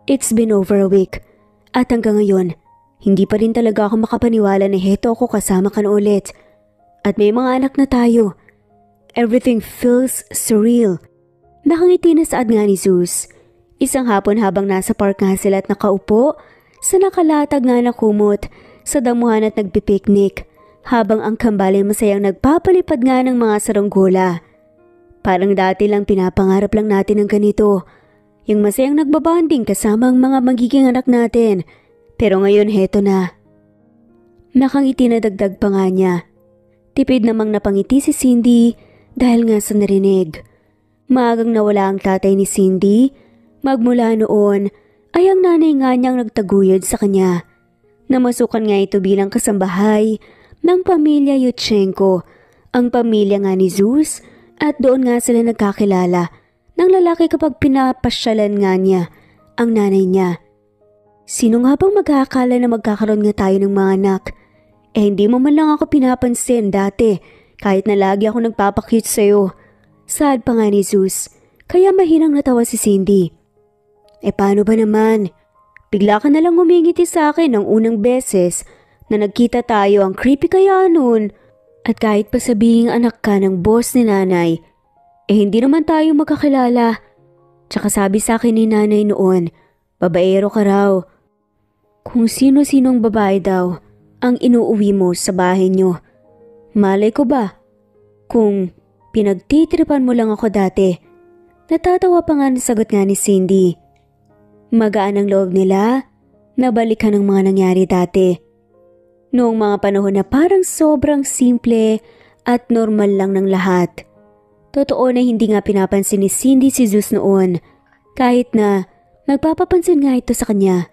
It's been over a week at hanggang ngayon, hindi pa rin talaga ako makapaniwala na heto ako kasama ka na ulit. At may mga anak na tayo. Everything feels surreal. Nakangiti na saad nga ni Zeus. Isang hapon habang nasa park nga sila at nakaupo sa nakalatag nga na kumot sa damuhan at nagpipiknik habang ang kambal ay masayang nagpapalipad nga ng mga saranggola. Parang dati lang pinapangarap lang natin ng ganito. Yung masayang nagbabanding kasama ang mga magiging anak natin. Pero ngayon heto na. Nakangiti na dagdag pa nga niya. Tipid namang napangiti si Cindy dahil nga sa narinig. Maagang nawala ang tatay ni Cindy. Magmula noon ay ang nanay nga niyang nagtaguyod sa kanya. Namasukan nga ito bilang kasambahay ng pamilya Yutchenko, ang pamilya nga ni Zeus, at doon nga sila nagkakilala ng lalaki kapag pinapasyalan nga niya ang nanay niya. Sino nga bang mag-aakala na magkakaroon nga tayo ng mga anak? Hindi mo man lang ako pinapansin dati kahit na lagi ako nagpapakute sa'yo. Saad pa nga ni Zeus, kaya mahinang natawa si Cindy. Paano ba naman? Bigla ka nalang humingiti sa akin ng unang beses na nagkita tayo, ang creepy kaya nun. At kahit pa sabihing anak ka ng boss ni nanay, hindi naman tayo magkakilala. Tsaka sabi sa akin ni nanay noon, babaero ka raw. Kung sino-sinong babae daw ang inuuwi mo sa bahay nyo. Malay ko ba? Kung pinagtitripan mo lang ako dati. Natatawa pa nga nasagot nga ni Cindy. Magaan ang loob nila, nabalikan ang mga nangyari dati. Noong mga panahon na parang sobrang simple at normal lang ng lahat. Totoo na hindi nga pinapansin ni Cindy si Zeus noon, kahit na nagpapapansin nga ito sa kanya.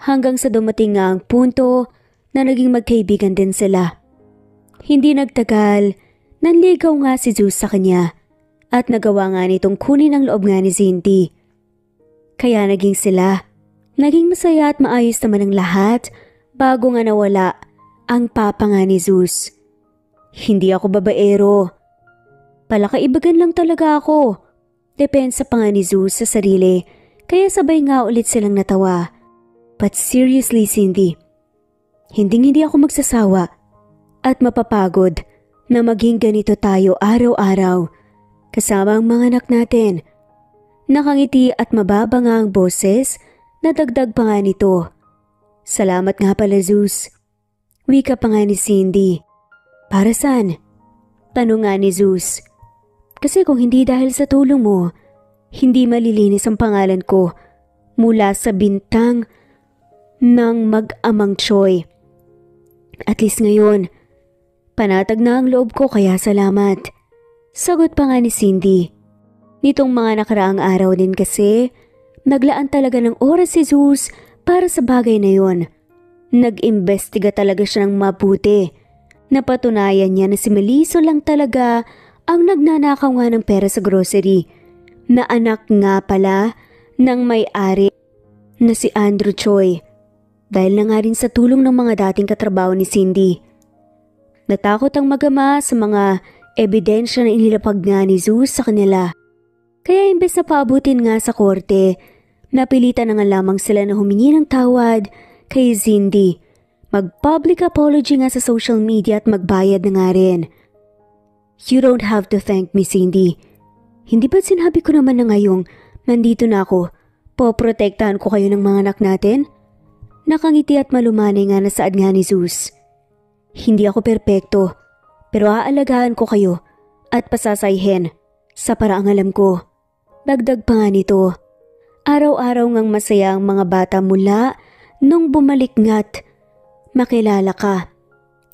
Hanggang sa dumating nga ang punto na naging magkaibigan din sila. Hindi nagtagal, nanligaw nga si Zeus sa kanya at nagawa nga nitong kunin ang loob nga ni Cindy. Kaya naging sila. Naging masaya at maayos naman ang lahat bago nga nawala ang papa nga ni Zeus. Hindi ako babaero. Palakaibagan lang talaga ako. Depensa pa nga ni Zeus sa sarili, kaya sabay nga ulit silang natawa. But seriously, Cindy, hindi ako magsasawa at mapapagod na maging ganito tayo araw-araw kasama ang mga anak natin. Nakangiti at mababa nga ang boses na dagdag pa nga nito. Salamat nga pala, Zeus. Wika pa nga ni Cindy. Para saan? Tanong nga ni Zeus. Kasi kung hindi dahil sa tulong mo, hindi malilinis ang pangalan ko mula sa bintang ng mag-amang Choi. At least ngayon, panatag na ang loob ko kaya salamat. Sagot pa nga ni Cindy. Nitong mga nakaraang araw din kasi, naglaan talaga ng oras si Zeus para sa bagay na yon. Nag-imbestiga talaga siya ng mabuti. Napatunayan niya na si Meliso lang talaga ang nagnanakaw nga ng pera sa grocery, na anak nga pala ng may-ari na si Andrew Choi. Dahil na nga rin sa tulong ng mga dating katrabaho ni Cindy. Natakot ang mag-ama sa mga ebidensya na inilapag nga ni Zeus sa kanila. Kaya imbes na paabutin nga sa korte, napilitan na nga lamang sila na humingi ng tawad kay Cindy. Mag-public apology nga sa social media at magbayad na nga rin. You don't have to thank me, Cindy. Hindi ba't sinabi ko naman na ngayong nandito na ako, poprotektahan ko kayo ng mga anak natin? Nakangiti at malumanay nga na saad nga ni Zeus. Hindi ako perpekto, pero aalagaan ko kayo at pasasayhin sa paraang alam ko. Dagdag pa nga nito, araw-araw ngang masaya ang mga bata mula nung bumalik nga't makilala ka.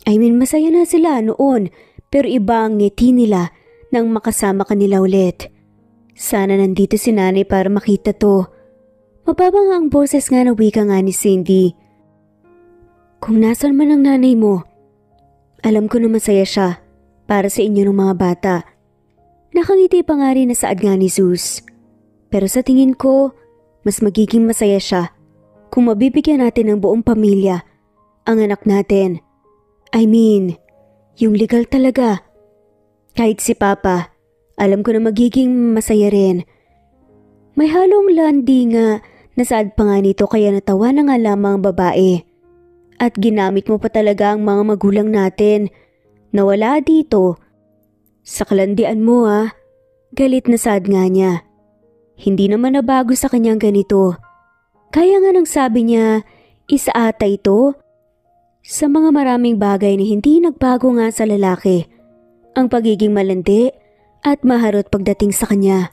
Masaya na sila noon, pero iba ang ngiti nila nang makasama ka nila ulit. Sana nandito si nanay para makita to. Mababa nga ang boses nga na wika nga ni Cindy. Kung nasan man ang nanay mo, alam ko na masaya siya para sa inyo ng mga bata. Nakangiti pa nga rin na saad nga ni Zeus. Pero sa tingin ko, mas magiging masaya siya kung mabibigyan natin ng buong pamilya ang anak natin. Yung legal talaga. Kahit si Papa, alam ko na magiging masaya rin. May halong landi nga na saad pa nga nito kaya natawa na nga lamang ang babae. At ginamit mo pa talaga ang mga magulang natin na wala dito. Sa kalandian mo galit na saad nga niya. Hindi naman nabago sa kanyang ganito. Kaya nga nang sabi niya, isa ata ito sa mga maraming bagay na hindi nagbago nga sa lalaki. Ang pagiging malandi at maharot pagdating sa kanya.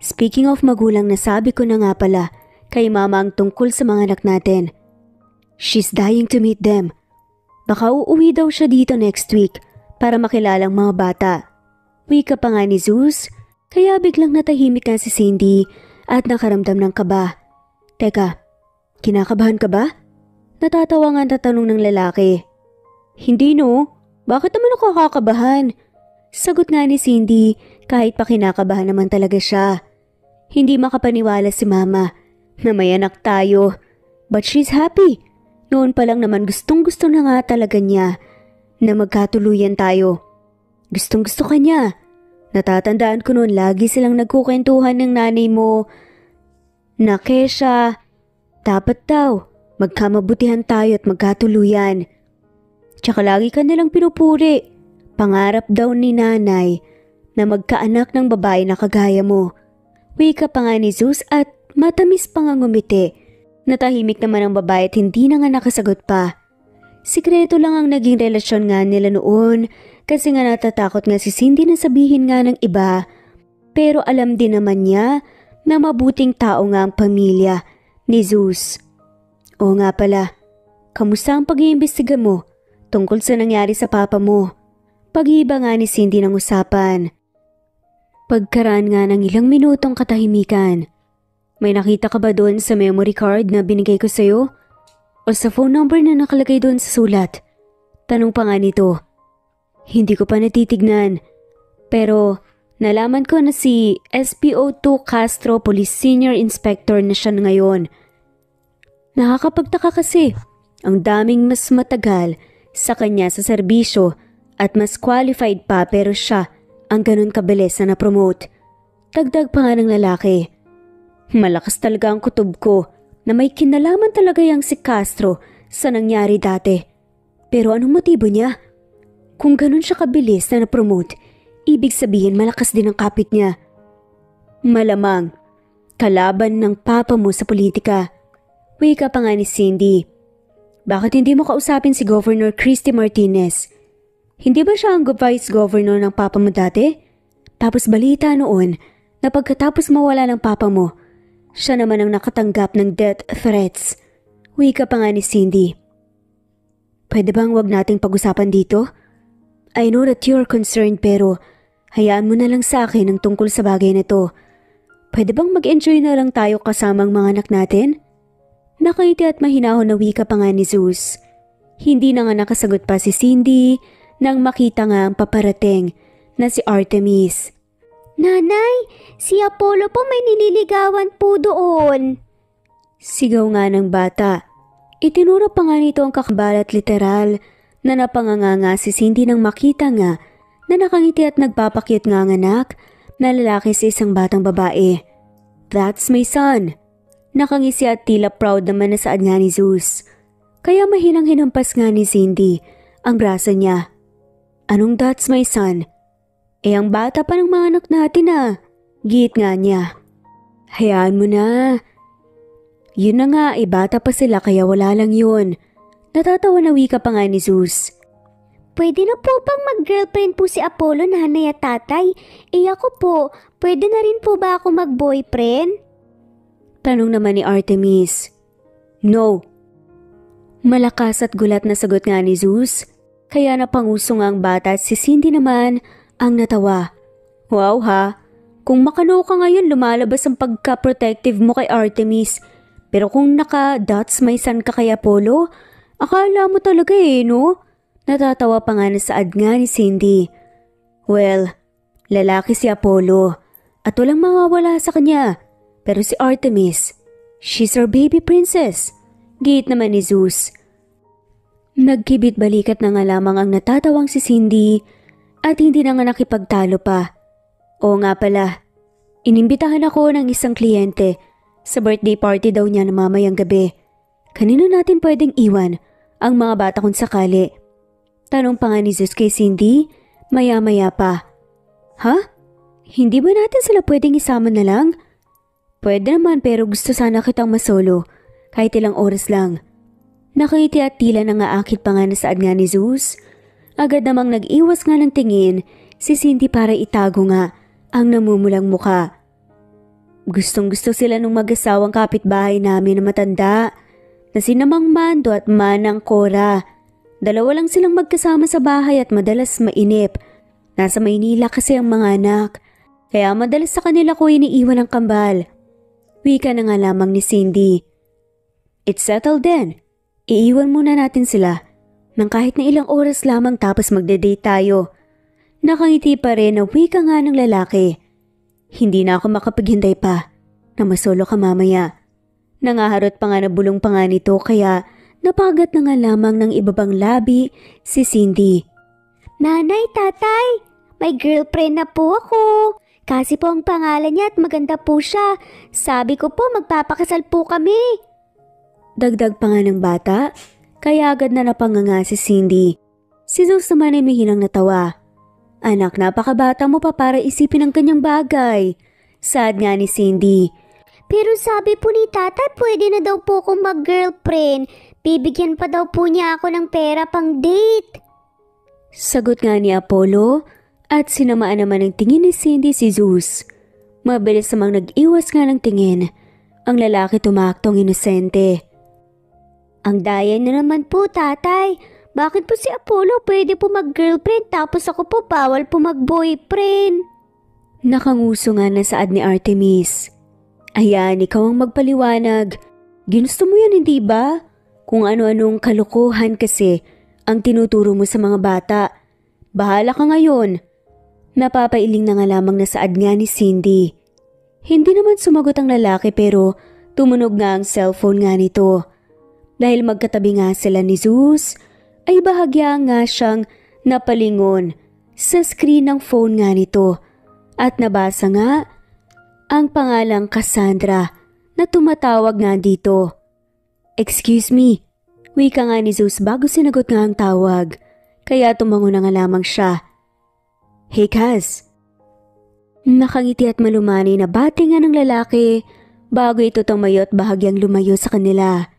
Speaking of magulang, nasabi ko na nga pala kay mama ang tungkol sa mga anak natin. She's dying to meet them. Baka uuwi daw siya dito next week para makilalang mga bata. Wika pa nga ni Zeus, kaya biglang natahimik nga si Cindy at nakaramdam ng kaba. Teka, kinakabahan ka ba? Natatawa nga ang tatanong ng lalaki. Hindi no, bakit naman ako kakakabahan? Sagot nga ni Cindy kahit pa kinakabahan naman talaga siya. Hindi makapaniwala si Mama na may anak tayo. But she's happy. Noon pa lang naman gustong-gusto na nga talaga niya na magkatuluyan tayo. Gustong-gusto ka niya. Natatandaan ko noon lagi silang nagkukwentuhan ng nanay mo na Kesha, dapat daw magkamabutihan tayo at magkatuluyan. Tsaka lagi ka nilang pinupuri. Pangarap daw ni nanay na magkaanak ng babae na kagaya mo. Wika pa nga ni Zeus at matamis pa nga ngumiti. Natahimik naman ang babae at hindi na nga nakasagot pa. Sikreto lang ang naging relasyon nga nila noon kasi nga natatakot nga si Cindy na sabihin nga ng iba. Pero alam din naman niya na mabuting tao nga ang pamilya ni Zeus. Oo nga pala, kamusta ang pag-iimbestiga mo tungkol sa nangyari sa papa mo? Pag-iiba nga ni Cindy ng usapan. Pagkaraan nga ng ilang minutong katahimikan, may nakita ka ba doon sa memory card na binigay ko sa'yo? O sa phone number na nakalagay doon sa sulat? Tanong pa nga nito. Hindi ko pa natitignan. Pero nalaman ko na si SPO2 Castro Police Senior Inspector na siya ngayon. Nakakapagtaka kasi, ang daming mas matagal sa kanya sa serbisyo at mas qualified pa pero siya ang ganun kabilis na na-promote. Dagdag pa nga ng lalaki. Malakas talaga ang kutob ko na may kinalaman talaga yang si Castro sa nangyari dati. Pero anong motibo niya? Kung ganun siya kabilis na na-promote, ibig sabihin malakas din ang kapit niya. Malamang, kalaban ng papa mo sa politika. Wika pa nga ni Cindy. Bakit hindi mo kausapin si Governor Christy Martinez? Hindi ba siya ang vice governor ng papa mo dati? Tapos balita noon na pagkatapos mawala ng papa mo, siya naman ang nakatanggap ng death threats. Wika pa nga ni Cindy. Pwede bang wag nating pag-usapan dito? I know that you're concerned pero hayaan mo na lang sa akin ang tungkol sa bagay na to. Pwede bang mag-enjoy na lang tayo kasamang mga anak natin? Nakaiti at mahinahon na wika pa nga ni Zeus. Hindi na nga nakasagot pa si Cindy nang makita nga ang paparating na si Artemis. Nanay, si Apollo po may nililigawan po doon. Sigaw nga ng bata. Itinuro pa nga nito ang kakabal at literal na napanganganga si Cindy nang makita nga na nakangiti at nagpapakyut nga ang anak na lalaki sa isang batang babae. That's my son. Nakangisi at tila proud naman na saad nga ni Zeus. Kaya mahinang hinampas nga ni Cindy ang braso niya. Anong that's my son? Ang bata pa ng mga anak natin Giit nga niya. Hayaan mo na. Yun na nga, bata pa sila kaya wala lang yun. Natatawa na wika pa nga ni Zeus. Pwede na po bang mag-girlfriend po si Apollo, nanay at tatay? Ako po, pwede na rin po ba ako mag-boyfriend? Tanong naman ni Artemis. No. Malakas at gulat na sagot nga ni Zeus. Kaya napanguso nga ang bata at si Cindy naman ang natawa. Wow ha, kung makano ka ngayon lumalabas ang pagka-protective mo kay Artemis. Pero kung naka-dots my son ka kay Apollo, akala mo talaga no? Natatawa pa nga na saad nga ni Cindy. Well, lalaki si Apollo at walang mawawala sa kanya. Pero si Artemis, she's our baby princess. Giit naman ni Zeus. Nagkibit balikat na nga lamang ang natatawang si Cindy at hindi na nga nakipagtalo pa. Oo nga pala, inimbitahan ako ng isang kliyente sa birthday party daw niya na mamayang gabi. Kanino natin pwedeng iwan ang mga bata kung sakali? Tanong pa nga ni Zeus kay Cindy, maya-maya pa. Ha? Hindi ba natin sila pwedeng isama na lang? Pwede naman pero gusto sana kitang masolo kahit ilang oras lang. Nakiti at tila na nga akit pa nga na saad nga ni Zeus. Agad namang nag-iwas nga ng tingin si Cindy para itago nga ang namumulang muka. Gustong gusto sila nung mag-asawang kapitbahay namin na matanda na si Namang Mando at Manang Cora. Dalawa lang silang magkasama sa bahay at madalas mainip. Nasa Maynila kasi ang mga anak, kaya madalas sa kanila ko iniiwan ang kambal. Wika na nga lamang ni Cindy. It's settled then. Iiwan muna natin sila nang kahit na ilang oras lamang tapos magde-date tayo. Nakangiti pa rin na wika nga ng lalaki. Hindi na ako makapaghintay pa na masolo ka mamaya. Nangaharot pa nga na bulong pa nga nito kaya napagat na nga lamang ng ibabang labi si Cindy. Nanay, tatay, may girlfriend na po ako. Kasi po ang pangalan niya at maganda po siya. Sabi ko po magpapakasal po kami. Dagdag pa nga ng bata, kaya agad na napanganga si Cindy. Si Zeus naman ay mihinang natawa. Anak, napakabata mo pa para isipin ang kanyang bagay. Sad nga ni Cindy. Pero sabi po ni tatay pwede na daw po akong mag-girlfriend. Bibigyan pa daw po niya ako ng pera pang date. Sagot nga ni Apollo at sinamaan naman ng tingin ni Cindy si Zeus. Mabilis namang nag-iwas nga ng tingin. Ang lalaki tumaktong inosente. Ang daya na naman po, tatay. Bakit po si Apollo pwede po mag-girlfriend tapos ako po bawal po mag-boyfriend? Nakanguso nga na saad ni Artemis. Ayan, ikaw ang magpaliwanag. Ginusto mo yan, hindi ba? Kung ano-anong kalokohan kasi ang tinuturo mo sa mga bata. Bahala ka ngayon. Napapailing na nga lamang na saad nga ni Cindy. Hindi naman sumagot ang lalaki pero tumunog nga ang cellphone nga nito. Dahil magkatabi nga sila ni Zeus, ay bahagya nga siyang napalingon sa screen ng phone nga nito at nabasa nga ang pangalang Cassandra na tumatawag nga dito. Excuse me, wika nga ni Zeus bago sinagot nga ang tawag, kaya tumango na nga lamang siya. Hey Cass. Nakangiti at malumani na bati nga ng lalaki bago ito tumayo at bahagyang lumayo sa kanila.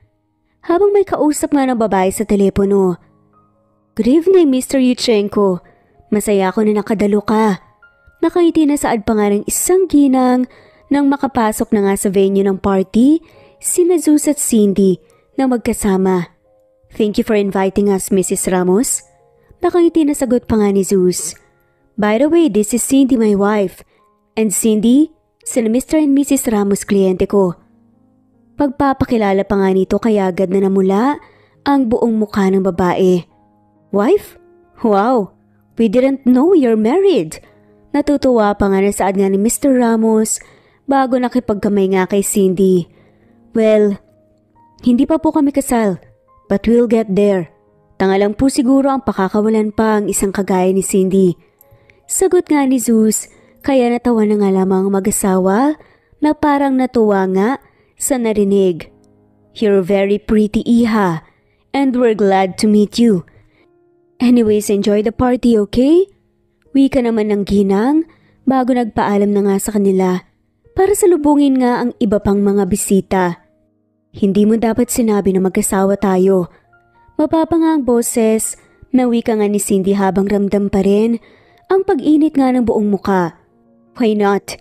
Habang may kausap nga ng babae sa telepono. Good evening, Mr. Yuchenko. Masaya ako na nakadalo ka. Nakangiti na saad pa nga ng isang ginang nang makapasok na nga sa venue ng party sina Zeus at Cindy na magkasama. Thank you for inviting us, Mrs. Ramos. Nakangiti na sagot pa nga ni Zeus. By the way, this is Cindy, my wife. And Cindy, sila Mr. and Mrs. Ramos kliyente ko. Pagpapakilala pa nga nito kaya agad na namula ang buong mukha ng babae. Wife? Wow, we didn't know you're married. Natutuwa pa nga na saad nga ni Mr. Ramos bago nakipagkamay nga kay Cindy. Well, hindi pa po kami kasal, but we'll get there. Tanga lang po siguro ang pakakawalan pa ang isang kagaya ni Cindy. Sagot nga ni Zeus kaya natawa na nga lamang ang mag-asawa na parang natuwa nga sa narinig. You're very pretty, Iha, and we're glad to meet you. Anyways, enjoy the party, okay? Wika naman ng ginang bago nagpaalam na nga sa kanila para salubungin nga ang iba pang mga bisita. Hindi mo dapat sinabi na mag-asawa tayo. Mapapa nga ang boses na wika nga ni Cindy habang ramdam pa rin ang pag-init nga ng buong muka. Why not?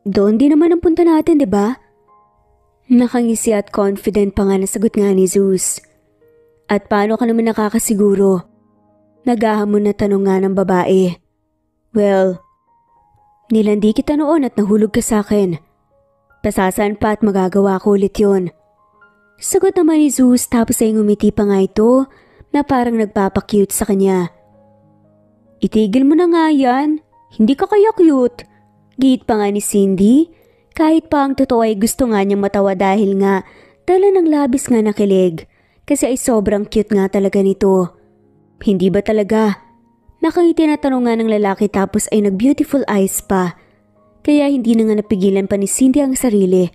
Doon din naman ang punta natin, diba? Nakangisi at confident pa nga nasagot nga ni Zeus. At paano ka naman nakakasiguro? Naghahamon na tanong nga ng babae. Well, nilandi kita noon at nahulog ka sa akin. Pasasaan pa at magagawa ko ulit yun. Sagot naman ni Zeus tapos ay ngumiti pa nga ito na parang nagpapakyut sa kanya. Itigil mo na nga yan, hindi ka kaya cute. Giit pa nga ni Cindy. Kahit pa ang totoo ay gusto nga niyang matawa dahil nga dala ng labis nga nakilig kasi ay sobrang cute nga talaga nito. Hindi ba talaga? Nakangiti na tanong nga ng lalaki tapos ay nag-beautiful eyes pa. Kaya hindi na nga napigilan pa ni Cindy ang sarili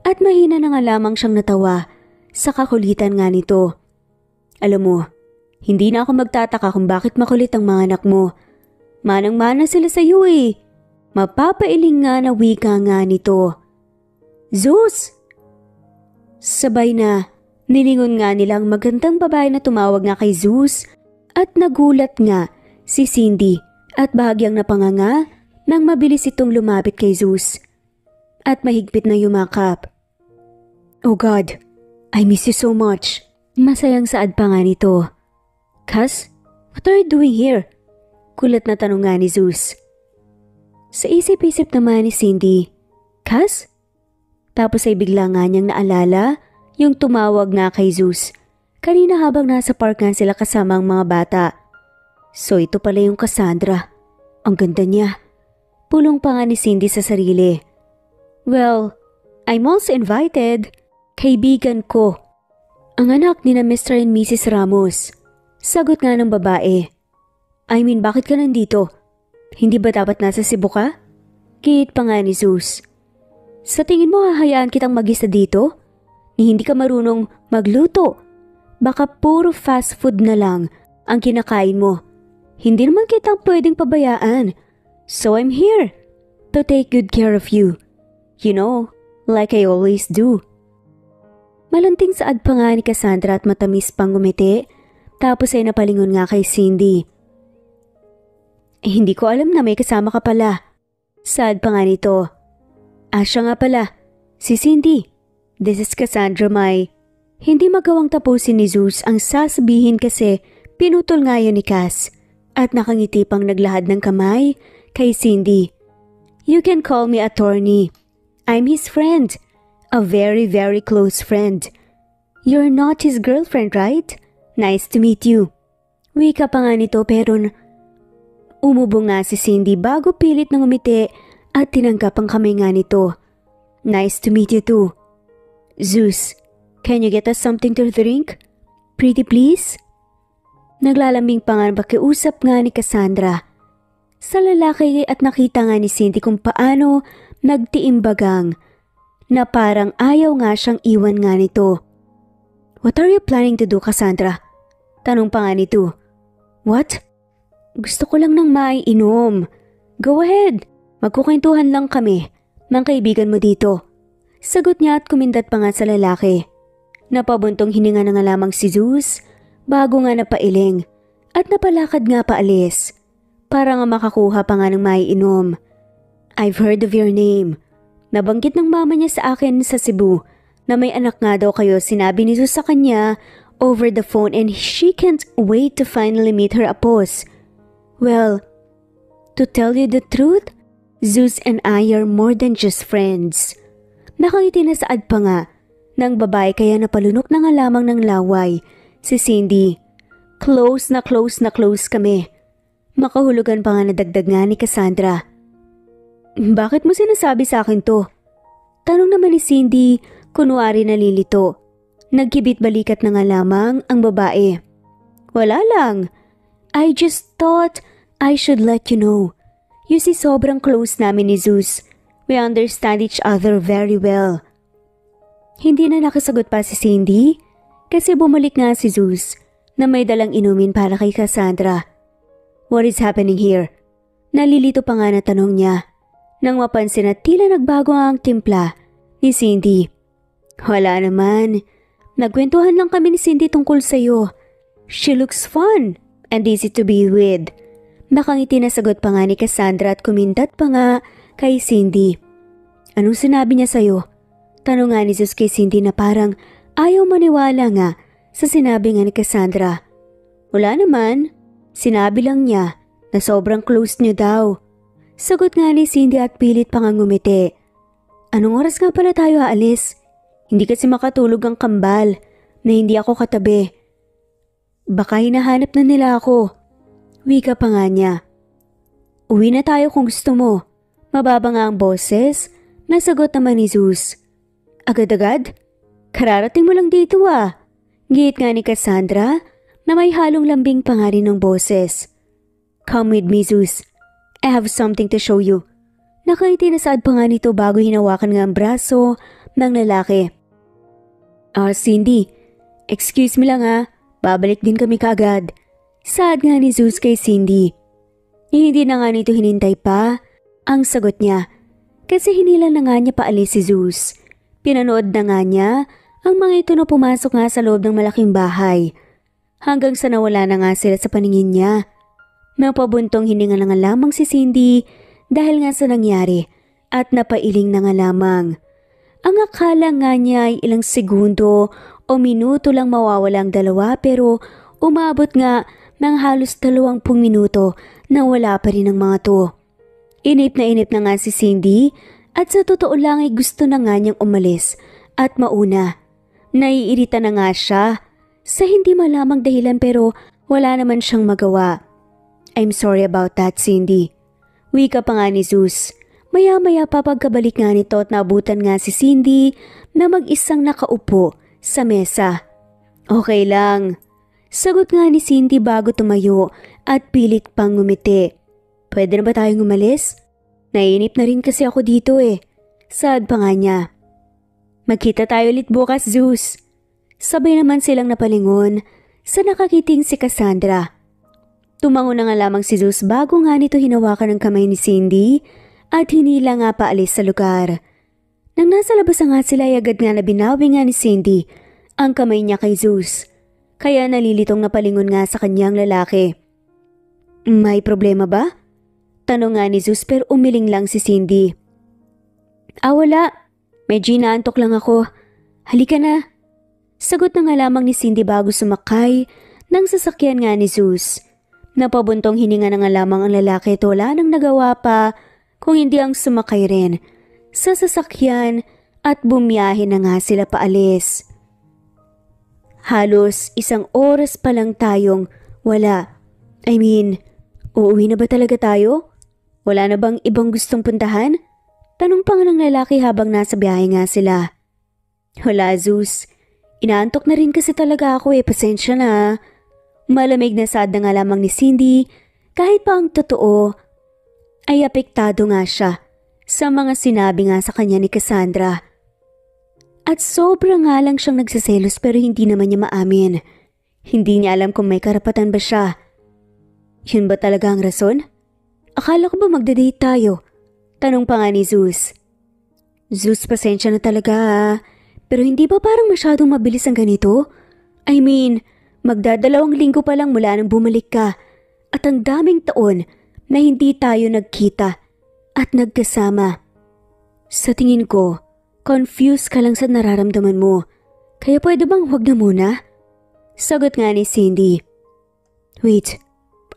at mahina na nga lamang siyang natawa sa kakulitan nga nito. Alam mo, hindi na ako magtataka kung bakit makulit ang mga anak mo. Manang-mana sila sa iyo eh. Mapapailing nga na wika nga nito. Zeus! Sabay na, nilingon nga nilang magandang babae na tumawag nga kay Zeus at nagulat nga si Cindy at bahagyang napanganga nang mabilis itong lumapit kay Zeus at mahigpit na yumakap. Oh God, I miss you so much. Masayang saad pa nga nito. Cass, what are you doing here? Kulat na tanong nga ni Zeus. Sa isip-isip naman ni Cindy, Cass? Tapos ay bigla nga niyang naalala yung tumawag nga kay Zeus. Kanina habang nasa park nga sila kasama ang mga bata. So ito pala yung Cassandra. Ang ganda niya. Pulong pa nga ni Cindy sa sarili. Well, I'm also invited. Kaibigan ko. Ang anak ni na Mr. and Mrs. Ramos. Sagot nga ng babae. I mean, bakit ka nandito? Hindi ba dapat nasa Cebu ka? Gigit pa nga ni Zeus. Sa tingin mo hahayaan kitang mag-isa dito? Ni hindi ka marunong magluto. Baka puro fast food na lang ang kinakain mo. Hindi naman kitang pwedeng pabayaan. So I'm here to take good care of you. You know, like I always do. Malanting saad pa nga ni Cassandra at matamis pang ngumiti. Tapos ay napalingon nga kay Cindy. Hindi ko alam na may kasama ka pala. Saad pa nga nito. Siya nga pala, si Cindy. This is Cassandra Mai. Hindi magawang tapusin ni Zeus ang sasabihin kasi pinutol nga yun ni Cass at nakangiti pang naglahad ng kamay kay Cindy. You can call me attorney. I'm his friend. A very very close friend. You're not his girlfriend, right? Nice to meet you. Wika pa nga nito pero umubo nga si Cindy bago pilit na ngumiti at tinanggap ang kamay nga nito. Nice to meet you too. Zeus, can you get us something to drink? Pretty please? Naglalambing pa nga pakiusap nga ni Cassandra sa lalaki at nakita nga ni Cindy kung paano nagtiimbagang na parang ayaw nga siyang iwan nga nito. What are you planning to do, Cassandra? Tanong pa nga nito. What? Gusto ko lang ng maiinom. Go ahead. Magkukwentuhan lang kami ng kaibigan mo dito. Sagot niya at kumindat pa nga sa lalaki. Napabuntong hininga na nga lamang si Zeus bago nga napailing at napalakad nga paalis para nga makakuha pa nga ng maiinom. I've heard of your name. Nabanggit ng mama niya sa akin sa Cebu na may anak nga daw kayo. Sinabi ni Zeus sa kanya over the phone and she can't wait to finally meet her apos. Well, to tell you the truth, Zeus and I are more than just friends. Nakangiti na saad pa nga ng babae kaya napalunok na nga lamang ng laway si Cindy. Close na close kami. Makahulugan pa nga nadagdag nga ni Cassandra. Bakit mo sinasabi sa akin to? Tanong naman ni Cindy, kunwari nalilito. Nagkibit balikat na nga lamang ang babae. Wala lang. I just thought I should let you know. You see, sobrang close namin ni Zeus. We understand each other very well. Hindi na nakasagot pa si Cindy kasi bumalik nga si Zeus na may dalang inumin para kay Cassandra. What is happening here? Nalilito pa nga na tanong niya nang mapansin na tila nagbago ang timpla ni Cindy. Wala naman. Nagkwentuhan lang kami ni Cindy tungkol sa'yo. She looks fun and easy to be with. Nakangiti na sagot pa nga ni Cassandra at kumindat pa nga kay Cindy. Anong sinabi niya sa'yo? Tanong nga ni Zeus kay Cindy na parang ayaw maniwala nga sa sinabi nga ni Cassandra. Wala naman. Sinabi lang niya na sobrang close niyo daw. Sagot nga ni Cindy at pilit pa nga ngumiti. Anong oras nga pala tayo aalis? Hindi kasi makatulog ang kambal na hindi ako katabi. Baka hinahanap na nila ako. Wika pa nga niya. Uwi na tayo kung gusto mo. Mababa nga ang boses. Nasagot naman ni Zeus. Agad-agad? Kararating mo lang dito ah. Gihit nga ni Cassandra na may halong lambing pa nga rin ng boses. Come with me, Zeus. I have something to show you. Nakangiti na saad pa nga nito bago hinawakan nga ang braso ng lalaki. Cindy, excuse me lang ha. Babalik din kami kaagad. Saad nga ni Zeus kay Cindy. Hindi na nga nito hinintay pa ang sagot niya. Kasi hinila na nga niya paalis si Zeus. Pinanood na nga niya ang mga ito na pumasok nga sa loob ng malaking bahay. Hanggang sa nawala na nga sila sa paningin niya. Napabuntong hininga na nga lamang si Cindy dahil nga sa nangyari at napailing na nga lamang. Ang akala nga niya ay ilang segundo o minuto lang mawawala ang dalawa pero Umabot nga ng halos 20 minuto na wala pa rin ang mga to. Inip na nga si Cindy at sa totoo lang ay gusto na nga niyang umalis at mauna. Naiirita na nga siya sa hindi malamang dahilan pero wala naman siyang magawa. I'm sorry about that, Cindy. Wika pa nga ni Zeus. Maya-maya pa pagkabalik nga nito at naabutan nga si Cindy na mag-isang nakaupo sa mesa. Okay lang. Sagot nga ni Cindy bago tumayo at pilit pang ngumiti. Pwede na ba tayong umalis? Nainip na rin kasi ako dito eh. Sad pa nga niya. Magkita tayo ulit bukas, Zeus. Sabay naman silang napalingon sa nakakiting si Cassandra. Tumango na nga lamang si Zeus bago nga nito hinawakan ang kamay ni Cindy at hinila nga paalis sa lugar. Nang nasa labas nga sila ay agad nga na binawi nga ni Cindy ang kamay niya kay Zeus. Kaya nalilitong napalingon nga sa kanyang lalaki. May problema ba? Tanong nga ni Zeus pero umiling lang si Cindy. Wala. Medyo inaantok lang ako. Halika na. Sagot na nga lamang ni Cindy bago sumakay ng sasakyan nga ni Zeus. Napabuntong hininga na nga lamang ang lalaki at wala nang nagawa pa kung hindi ang sumakay rin sa sasakyan at bumiyahe na nga sila paalis. Halos 1 oras pa lang tayong wala. Uuwi na ba talaga tayo? Wala na bang ibang gustong puntahan? Tanong pa nga ng lalaki habang nasa biyahe nga sila. Wala, Zeus. Inaantok na rin kasi talaga ako eh. Pasensya na. Malamig na sad na nga lamang ni Cindy kahit pa ang totoo ay apektado nga siya sa mga sinabi nga sa kanya ni Cassandra. At sobra nga lang siyang nagsiselos pero hindi naman niya maamin. Hindi niya alam kung may karapatan ba siya. Yun ba talaga ang rason? Akala ko ba magda-date tayo? Tanong pa nga ni Zeus. Zeus, pasensya na talaga pero hindi ba parang masyadong mabilis ang ganito? Magdadalawang linggo pa lang mula nang bumalik ka at ang daming taon na hindi tayo nagkita at nagkasama. Sa tingin ko, confused ka lang sa nararamdaman mo. Kaya pwede bang huwag na muna? Sagot nga ni Cindy. Wait,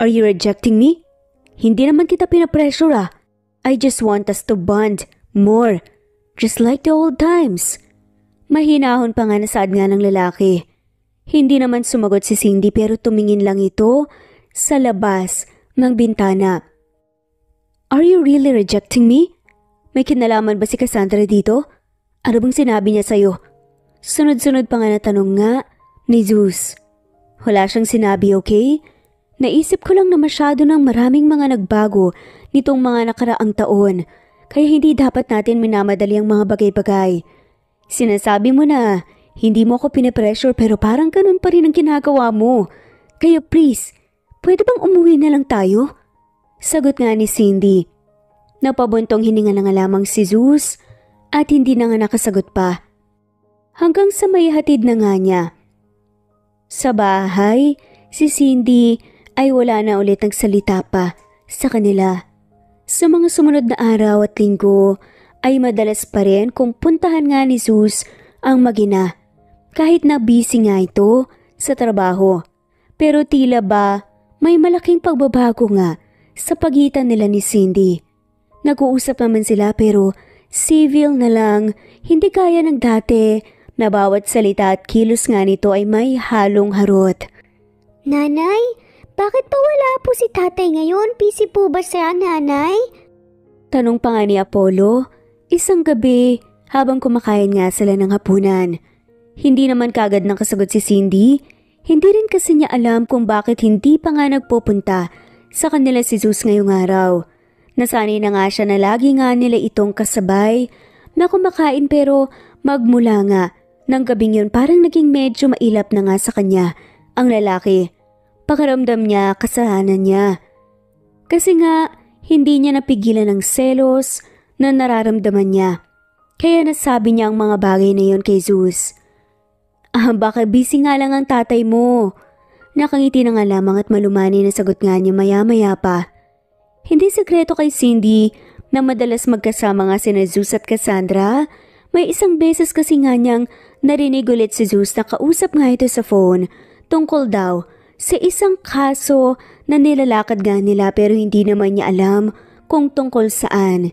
are you rejecting me? Hindi naman kita pinapressure. I just want us to bond more, just like the old times. Mahinahon pa nga na saad nga ng lalaki. Hindi naman sumagot si Cindy pero tumingin lang ito sa labas ng bintana. Are you really rejecting me? May kinalaman ba si Cassandra dito? Ano bang sinabi niya sa'yo? Sunod-sunod pa nga na tanong nga ni Zeus. Wala siyang sinabi, okay? Naisip ko lang na masyado ng maraming mga nagbago nitong mga nakaraang taon, kaya hindi dapat natin minamadali ang mga bagay-bagay. Sinasabi mo na hindi mo ako pinapressure pero parang ganun pa rin ang ginagawa mo. Kaya please, pwede bang umuwi na lang tayo? Sagot nga ni Cindy. Napabuntong hininga na nga lamang si Zeus at hindi na nga nakasagot pa. Hanggang sa may hatid na nga niya. Sa bahay, si Cindy ay wala na ulit nagsalita pa sa kanila. Sa mga sumunod na araw at linggo ay madalas pa rin kung puntahan nga ni Zeus ang mag-ina. Kahit na busy nga ito sa trabaho. Pero tila ba may malaking pagbabago nga sa pagitan nila ni Cindy. Nag-uusap naman sila pero civil na lang, hindi kaya ng dati na bawat salita at kilos nga nito ay may halong harot. Nanay, bakit pa wala po si tatay ngayon? Busy po ba siya, nanay? Tanong pa nga ni Apollo, isang gabi habang kumakain nga sila ng hapunan. Hindi naman kagad nakasagot si Cindy, hindi rin kasi niya alam kung bakit hindi pa nga nagpupunta sa kanila si Zeus ngayong araw. Nasanay na nga siya na lagi nga nila itong kasabay na kumakain pero magmula nga ng gabing yun parang naging medyo mailap na nga sa kanya ang lalaki. Pakiramdam niya kasalanan niya. Kasi nga hindi niya napigilan ng selos na nararamdaman niya. Kaya nasabi niya ang mga bagay na yun kay Zeus. Baka busy nga lang ang tatay mo. Nakangiti na nga lamang at malumani na sagot nga niya maya-maya pa. Hindi sekreto kay Cindy na madalas magkasama nga sina Zeus at Cassandra. May isang beses kasi nga niyang narinig ulit si Zeus na kausap nga ito sa phone tungkol daw sa isang kaso na nilalakad nga nila pero hindi naman niya alam kung tungkol saan.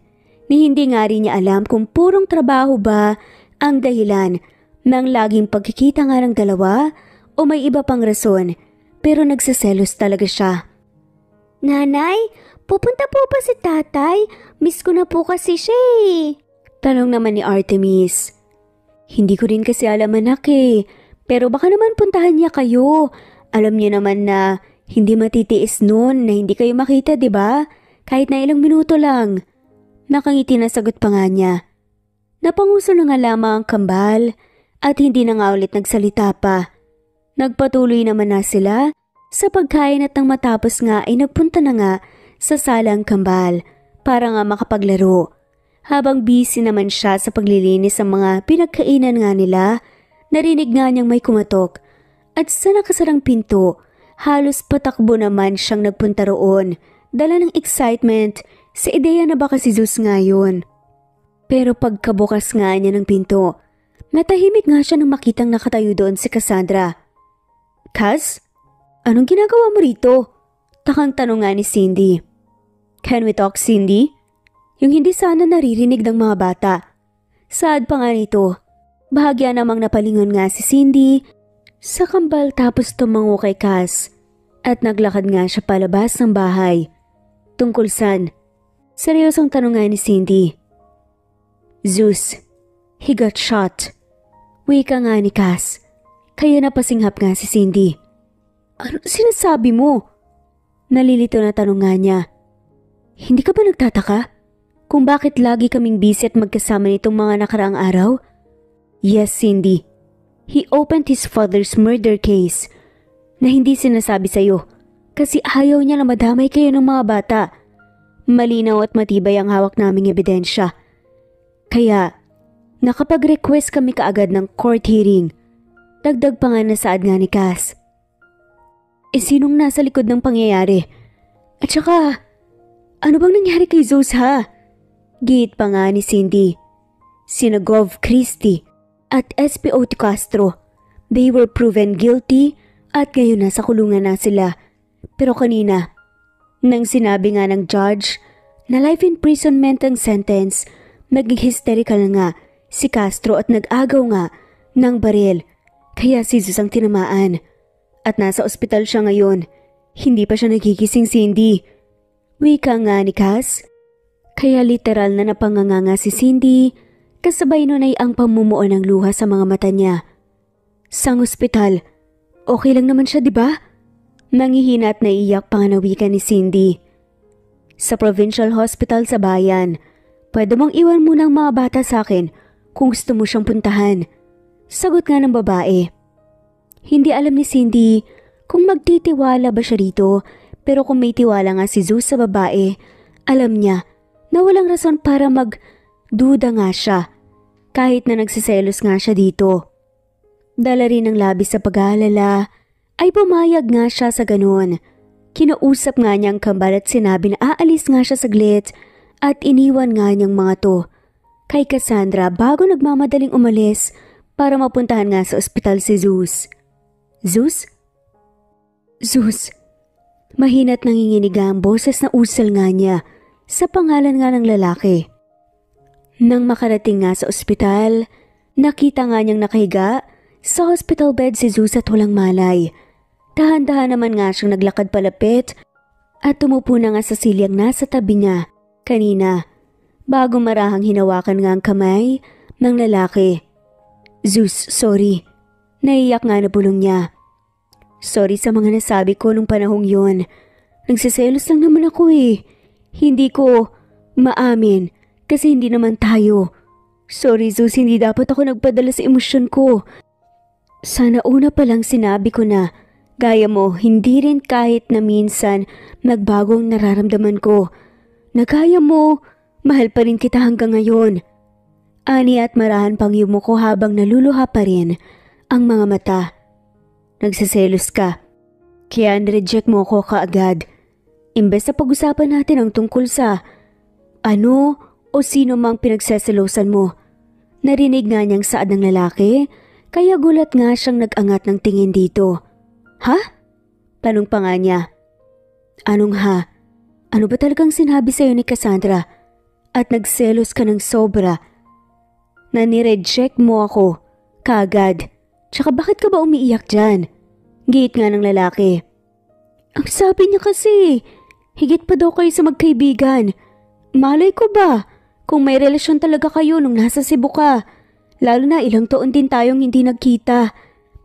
Ni hindi nga rin niya alam kung purong trabaho ba ang dahilan ng laging pagkikita nga ng dalawa o may iba pang rason, pero nagsaselos talaga siya. Nanay, pupunta po ba si tatay? Miss ko na po kasi siya eh. Tanong naman ni Artemis. Hindi ko rin kasi alam anak eh, pero baka naman puntahan niya kayo. Alam niyo naman na hindi matitiis noon na hindi kayo makita, di ba? Kahit na ilang minuto lang. Nakangiti na sagot pa nga niya. Napanguso na nga lamang ang kambal at hindi na nga ulit nagsalita pa. Nagpatuloy naman na sila sa pagkain at nang matapos nga ay nagpunta na nga sa salang kambal para nga makapaglaro. Habang busy naman siya sa paglilinis ng mga pinagkainan nga nila, narinig nga niyang may kumatok at sa nakasarang pinto, halos patakbo naman siyang nagpunta roon, dala ng excitement sa ideya na baka si Zeus nga yun. Pero pagkabukas nga niya ng pinto, natahimik nga siya nang makitang nakatayo doon si Cassandra. Kaz, anong ginagawa mo rito? Takang tanong nga ni Cindy. Can we talk, Cindy? Yung hindi sana naririnig ng mga bata. Saad pa nga nito, bahagya namang napalingon nga si Cindy sa kambal tapos tumango kay Kaz at naglakad nga siya palabas ng bahay. Tungkol saan? Seryosong tanong nga ni Cindy. Zeus, he got shot. Wika nga ni Kaz. Kaya napasinghap nga si Cindy. Ano sinasabi mo? Nalilito na tanong nga niya. Hindi ka ba nagtataka kung bakit lagi kaming busy at magkasama nitong mga nakaraang araw? Yes, Cindy. He opened his father's murder case na hindi sinasabi sa'yo kasi ayaw niya na madamay kayo ng mga bata. Malinaw at matibay ang hawak naming ebidensya. Kaya, nakapag-request kami kaagad ng court hearing. Dagdag pa nga na saad nga ni Kaz. Sinong nasa likod ng pangyayari? At saka, ano bang nangyari kay Zeus ha? Giit pa nga ni Cindy. Sina Gov Christie at SPO Castro. They were proven guilty at ngayon nasa kulungan na sila. Pero kanina, nang sinabi nga ng judge na life imprisonment ang sentence, naging hysterical nga si Castro at nag-agaw nga ng baril. Kaya si Zeus ang tinamaan. At nasa ospital siya ngayon. Hindi pa siya nagigising, Cindy. Wika nga ni Kaz. Kaya literal na napanganganga si Cindy, kasabay nun ay ang pamumuo ng luha sa mga mata niya. Sang ospital, okay lang naman siya, di ba? Nangihina at naiyak pa nga na wika ni Cindy. Sa provincial hospital sa bayan, pwede mong iwan muna ang mga bata sa akin kung gusto mo siyang puntahan. Sagot nga ng babae. Hindi alam ni Cindy kung magtitiwala ba siya rito, pero kung may tiwala nga si Zeus sa babae, alam niya na walang rason para magduda nga siya, kahit na nagsiselos nga siya dito. Dala rin ng labis sa pag-aalala, ay pumayag nga siya sa ganun. Kinausap nga niya ang kambal at sinabi na aalis nga siya saglit at iniwan nga niyang mga to kay Cassandra bago nagmamadaling umalis para mapuntahan nga sa ospital si Zeus. Zeus? Zeus. Mahina't nanginginig ang boses na usal nga niya sa pangalan nga ng lalaki. Nang makarating nga sa ospital, nakita nga niyang nakahiga sa hospital bed si Zeus at walang malay. Dahan-dahan naman nga siyang naglakad palapit at tumupo na nga sa silyang nasa tabi niya kanina bago marahang hinawakan nga ang kamay ng lalaki. Zeus, sorry. Naiyak nga na bulong niya. Sorry sa mga nasabi ko nung panahong yon. Nagsiselos lang naman ako eh. Hindi ko maamin kasi hindi naman tayo. Sorry Zeus, hindi dapat ako nagpadala sa emosyon ko. Sana una pa lang sinabi ko na, gaya mo, hindi rin kahit na minsan nagbagong nararamdaman ko. Nagaya mo, mahal pa rin kita hanggang ngayon. Ani at marahan pang yumuko habang naluluha pa rin ang mga mata. Nagsiselos ka, kaya nireject mo ko kaagad. Imbes na pag-usapan natin ang tungkol sa ano o sino mang pinagseselosan mo. Narinig nga niyang saad ng lalaki, kaya gulat nga siyang nag-angat ng tingin dito. Ha? Tanong pa nga niya. Anong ha? Ano ba talagang sinabi sa'yo ni Cassandra? At nagselos ka ng sobra na nireject mo ako kaagad. Tsaka bakit ka ba umiiyak dyan? Giit nga ng lalaki. Ang sabi niya kasi, higit pa daw kayo sa magkaibigan. Malay ko ba kung may relasyon talaga kayo nung nasa Cebu ka? Lalo na ilang taon din tayong hindi nagkita.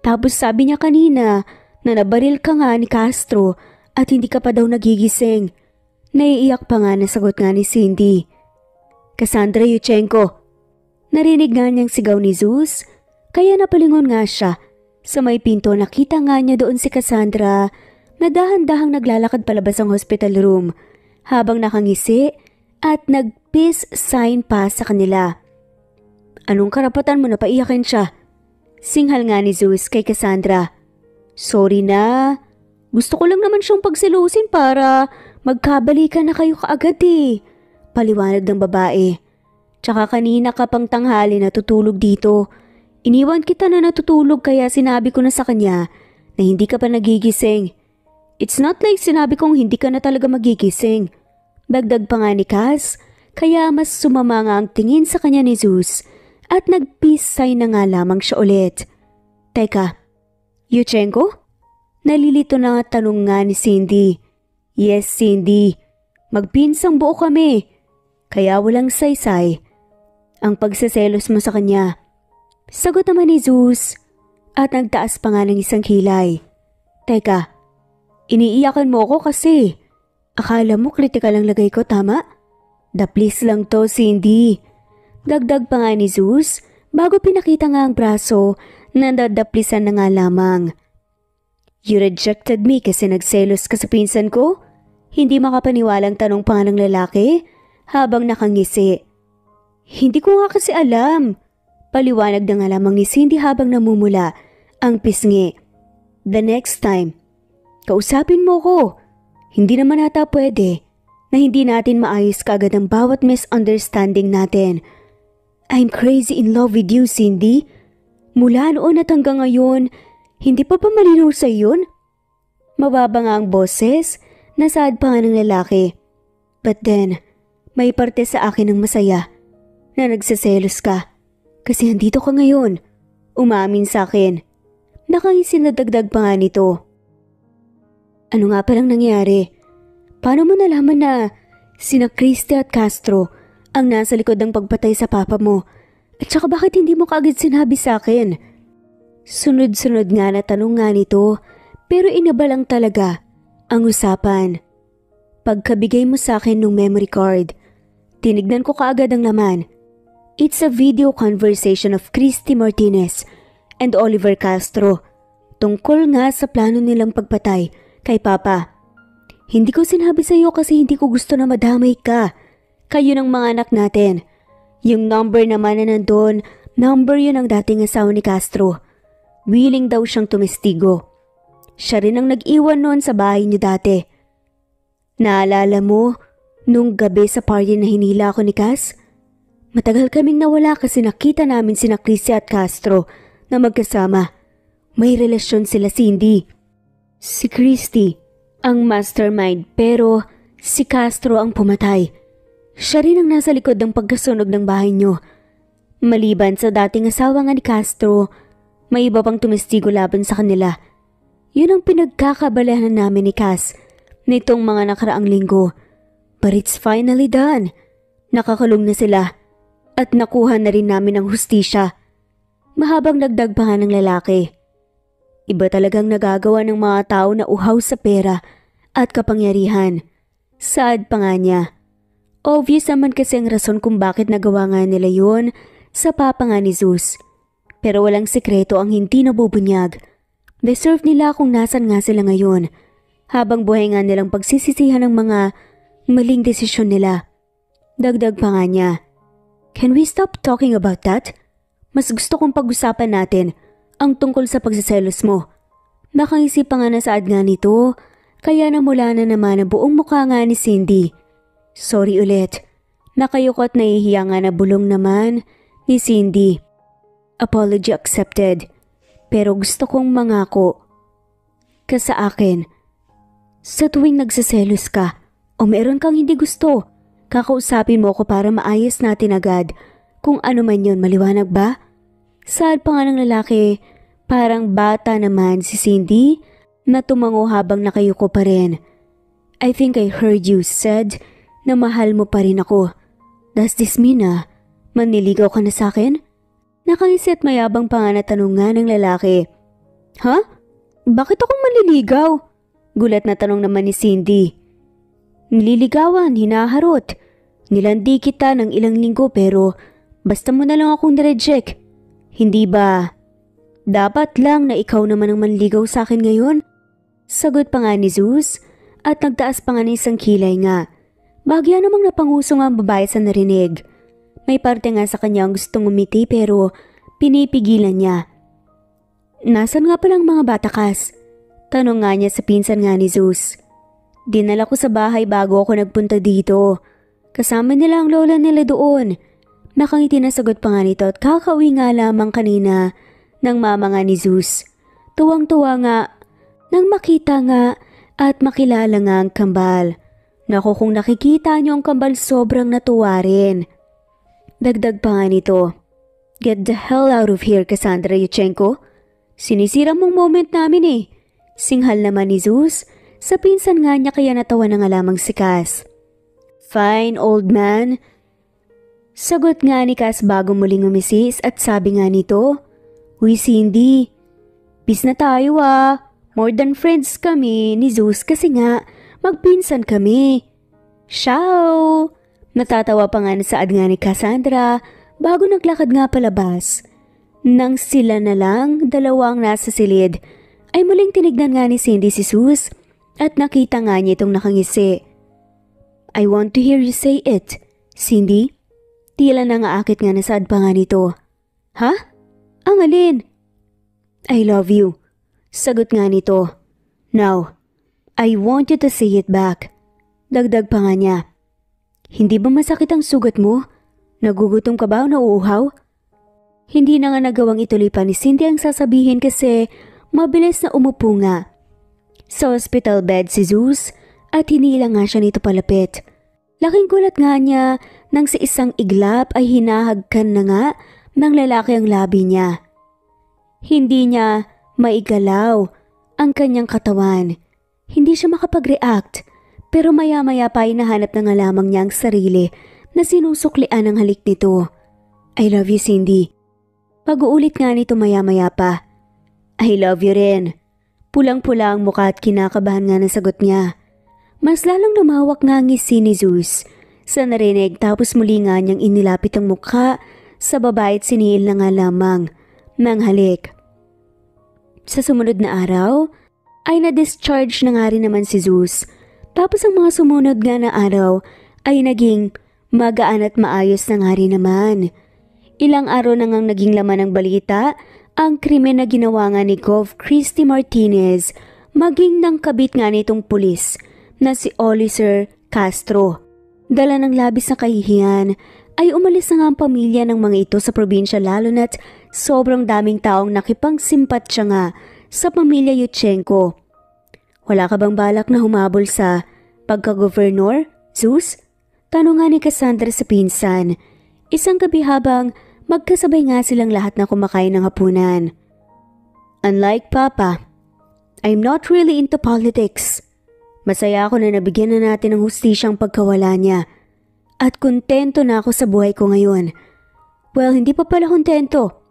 Tapos sabi niya kanina na nabaril ka nga ni Castro at hindi ka pa daw nagigising. Naiiyak pa nga na sagot nga ni Cindy. Cassandra Yuchenko. Narinig nga niyang sigaw ni Zeus, kaya napalingon nga siya. Sa may pinto nakita nga niya doon si Cassandra na dahan-dahang naglalakad palabas ang hospital room habang nakangisi at nag-peace sign pa sa kanila. Anong karapatan mo na paiyakin siya? Singhal nga ni Zeus kay Cassandra. Sorry na. Gusto ko lang naman siyang pagselusin para magkabalikan na kayo kaagad eh. Paliwanag ng babae. Tsaka kanina ka pang tanghali natutulog dito. Iniwan kita na natutulog kaya sinabi ko na sa kanya na hindi ka pa nagigising. It's not like sinabi kong hindi ka na talaga magigising. Dagdag pa nga ni Cass, kaya mas sumama nga ang tingin sa kanya ni Zeus at nag-peace sign na nga lamang siya ulit. Teka, Yuchenko? Nalilito na nga tanong nga ni Cindy. Yes, Cindy. Magpinsang buo kami. Kaya walang saysay ang pagseselos mo sa kanya. Sagot naman ni Zeus at nagtaas pa nga ng isang kilay. Teka, iniiyakan mo ako kasi akala mo kritikal ang lagay ko, tama? Daplis lang to, Cindy. Dagdag pa nga ni Zeus bago pinakita nga ang braso na dadaplisan na nga lamang. You rejected me kasi nagselos ka sa pinsan ko? Hindi makapaniwalang tanong pa nga ng lalaki habang nakangisi. Hindi ko nga kasi alam. Paliwanag na nga lamang ni Cindy habang namumula ang pisngi. The next time, kausapin mo ko. Hindi naman ata pwede na hindi natin maayos kaagad ang bawat misunderstanding natin. I'm crazy in love with you, Cindy. Mula noon at hanggang ngayon, hindi pa malinaw sa yun? Mababa nga ang boses, nasaad pa nga ng lalaki. But then, may parte sa akin ng masaya na nagseselos ka. Kasi andito ka ngayon. Umamin sa akin. Nakangisi na dagdag pa nga nito. Ano nga palang nangyari? Paano mo nalaman na sina Christy at Castro ang nasa likod ng pagpatay sa papa mo? At saka bakit hindi mo kaagad sinabi sa akin? Sunod-sunod nga na tanong nga nito pero inaba lang talaga ang usapan. Pagkabigay mo sa akin ng memory card, tinignan ko kaagad ang laman. It's a video conversation of Christy Martinez and Oliver Castro tungkol nga sa plano nilang pagpatay kay Papa. Hindi ko sinabi sa iyo kasi hindi ko gusto na madamay ka. Kayo ng mga anak natin. Yung number naman na nandun, number yun ang dating asawa ni Castro. Willing daw siyang tumestigo. Siya rin ang nag-iwan noon sa bahay niyo dati. Naalala mo, nung gabi sa party na hinila ako ni Cass? Matagal kaming nawala kasi nakita namin sina Chrissy at Castro na magkasama. May relasyon sila, Cindy. Si Christy ang mastermind pero si Castro ang pumatay. Siya rin ang nasa likod ng pagkasunog ng bahay niyo. Maliban sa dating asawa nga ni Castro, may iba pang tumestigo laban sa kanila. Yun ang pinagkakabalahan namin ni Cass nitong mga nakaraang linggo. But it's finally done. Nakakulong na sila at nakuha na rin namin ang hustisya. Mahabang dagdag pa nga ng lalaki. Iba talagang nagagawa ng mga tao na uhaw sa pera at kapangyarihan. Saad pa nga niya. Obvious naman kasi ang rason kung bakit nagawa nga nila yun sa papa nga ni Zeus. Pero walang sekreto ang hindi nabubunyag. Deserve nila kung nasan nga sila ngayon. Habang buhay nga nilang pagsisisihan ng mga maling desisyon nila. Dagdag pa nga niya. Can we stop talking about that? Mas gusto kong pag-usapan natin ang tungkol sa pagsiselos mo. Nakaisip pa nga na saad nga nito, kaya namula na naman ang buong mukha nga ni Cindy. Sorry ulit. Nakayuko at nahihiya nga na bulong naman ni Cindy. Apology accepted. Pero gusto kong mangako ka sa akin Sa tuwing nagseselos ka o meron kang hindi gusto, kakausapin mo ako para maayos natin agad. Kung ano man yun, maliwanag ba? Sad pa nga ng lalaki, parang bata naman si Cindy na tumango habang nakayuko pa rin. I think I heard you said na mahal mo pa rin ako. Does this mean na manliligaw ka na sa akin? Nakangisi at mayabang pa nga na tanong nga ng lalaki. Ha? Bakit akong manliligaw? Gulat na tanong naman ni Cindy. Nililigawan, hinaharot. Nilandi kita ng ilang linggo pero basta mo na lang akong nireject. Hindi ba dapat lang na ikaw naman ang manligaw sa akin ngayon? Sagot pa nga ni Zeus at nagtaas pa nga ng isang kilay nga. Bagya namang napanguso nga ang babae sa narinig. May parte nga sa kanya ang gustong umiti pero pinipigilan niya. Nasaan nga palang mga batakas? Tanong nga niya sa pinsan nga ni Zeus. Dinala ko sa bahay bago ako nagpunta dito. Kasama nila ang lola nila doon. Nakangiti na sagot pa nga nito at kakauwi nga lamang kanina ng mama nga ni Zeus. Tuwang-tuwa nga nang makita nga at makilala nga ang kambal. Naku, kung nakikita niyo ang kambal sobrang natuwa rin. Dagdag pa nga nito. Get the hell out of here, Cassandra Yuchenko. Sinisira mong moment namin eh. Singhal naman ni Zeus. Sa pinsan nga niya kaya natawa na nga lamang si Cass. Fine, old man. Sagot nga ni Cass bago muling umisis at sabi nga nito, Uy Cindy, peace na tayo ah. More than friends kami ni Zeus kasi nga magpinsan kami. Ciao! Natatawa pa nga na saad nga ni Cassandra bago naglakad nga palabas. Nang sila na lang, dalawang nasa silid, ay muling tinignan nga ni Cindy si Zeus at nakita nga niya itong nakangisi. I want to hear you say it, Cindy. Tila na nga akit nga nasaad pa nga nito. Ha? Ang alin? I love you. Sagot nga nito. Now, I want you to say it back. Dagdag pa nga niya. Hindi ba masakit ang sugat mo? Nagugutom ka ba o nauuhaw? Hindi na nga nagawang ituloy pa ni Cindy ang sasabihin kasi mabilis na umupo nga. Sa hospital bed si Zeus at hinila nga siya nito palapit. Laking gulat nga niya nang sa isang iglap ay hinahagkan na nga ng lalaki ang labi niya. Hindi niya maigalaw ang kanyang katawan. Hindi siya makapag-react pero maya-maya pa ay nahanap na nga lamang niya ang sarili na sinusuklian ng halik nito. I love you, Cindy. Pag-uulit nga nito maya-maya pa. I love you rin. Pulang-pula ang mukha at kinakabahan nga ng sagot niya. Mas lalong lumawak nga ang ngisi ni Zeus sa narinig tapos muli nga niyang inilapit ang mukha sa babae at siniil na nga lamang ng halik. Sa sumunod na araw ay na-discharge na nga rin naman si Zeus. Tapos ang mga sumunod nga na araw ay naging magaan at maayos na nga rin naman. Ilang araw na ngang naging laman ng balita ang krimen na ginawa nga ni Gov. Christy Martinez maging ng kabit nga nitong pulis na si Oliver Castro. Dala ng labis na kahihiyan ay umalis na nga ang pamilya ng mga ito sa probinsya lalo na't sobrang daming taong nakipangsimpatsya nga sa pamilya Yuchenko. Wala ka bang balak na humabol sa pagka-governor, Zeus? Tanong nga ni Cassandra sa pinsan. Isang gabi habang magkasabay nga silang lahat na kumakain ng hapunan. Unlike Papa, I'm not really into politics. Masaya ako na nabigyan na natin ng hustisyang pagkawala niya. At kontento na ako sa buhay ko ngayon. Well, hindi pa pala kontento.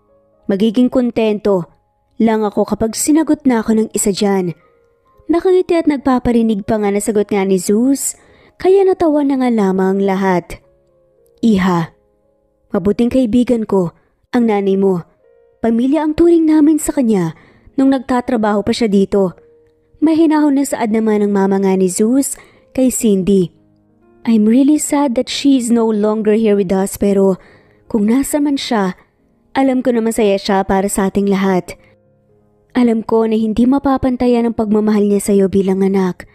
Magiging kontento lang ako kapag sinagot na ako ng isa dyan. Nakangiti at nagpaparinig pa nga na sagot nga ni Zeus, kaya natawa na nga lamang lahat. Iha, mabuting kaibigan ko, ang nanay mo. Pamilya ang turing namin sa kanya nung nagtatrabaho pa siya dito. Mahinahon na saad naman ang mama nga ni Zeus kay Cindy. I'm really sad that she is no longer here with us pero kung nasa man siya, alam ko na masaya siya para sa ating lahat. Alam ko na hindi mapapantayan ang pagmamahal niya sa iyo bilang anak.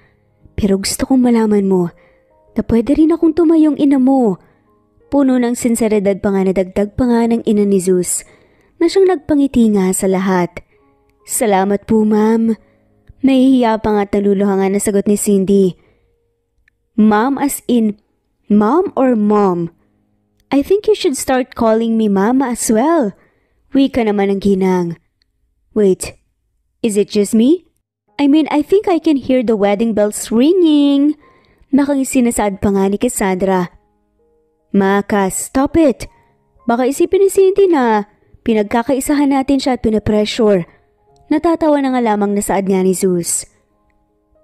Pero gusto kong malaman mo na pwede rin akong tumayong ina mo. Puno ng sinseridad pa nga na dagdag pa nga ng ina ni Zeus na siyang nagpangiti nga sa lahat. Salamat po ma'am. Nahihiya pa nga at naluluhangan na sagot ni Cindy. Mom as in, mom or mom? I think you should start calling me mama as well. Wika naman ang ginang. Wait, is it just me? I mean, I think I can hear the wedding bells ringing. Nakang sinasaad pa nga ni Cassandra. Maka, stop it. Baka isipin ni Cindy na pinagkakaisahan natin siya at pinapressure. Natatawa na nga lamang na saad niya ni Zeus.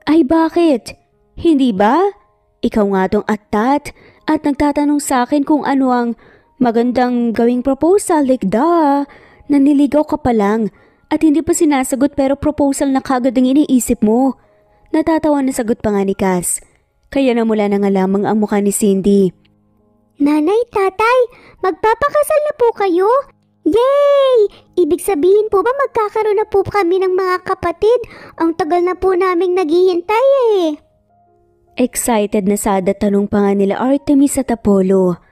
Ay bakit? Hindi ba? Ikaw nga tong atat at nagtatanong sa akin kung ano ang magandang gawing proposal like naniligaw ka pa lang at hindi pa sinasagot pero proposal na kagad ang iniisip mo. Natatawa na sagot pa nga ni Cass. Kaya namula na nga lamang ang mukha ni Cindy. Nanay, tatay, magpapakasal na po kayo? Yay! Ibig sabihin po ba magkakaroon na po kami ng mga kapatid? Ang tagal na po naming naghihintay eh. Excited na sada tanong pa nga nila Artemis at Apollo.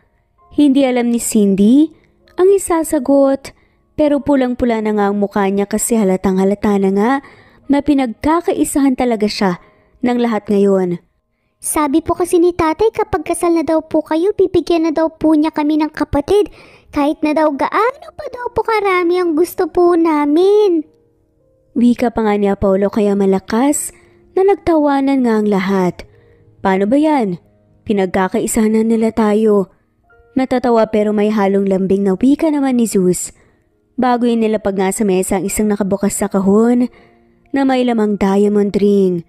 Hindi alam ni Cindy ang isasagot pero pulang-pula na nga ang mukha niya kasi halatang halata na nga na pinagkakaisahan talaga siya ng lahat ngayon. Sabi po kasi ni tatay kapag kasal na daw po kayo, bibigyan na daw po niya kami ng kapatid. Kahit na daw gaano pa daw po karami ang gusto po namin. Wika pa nga ni Apollo kaya malakas na nagtawanan nga ang lahat. Paano ba yan? Pinagkakaisahan na nila tayo. Natatawa pero may halong lambing na wika naman ni Zeus. Bago yun nilapag nga sa mesa ang isang nakabukas sa kahon na may lamang diamond ring.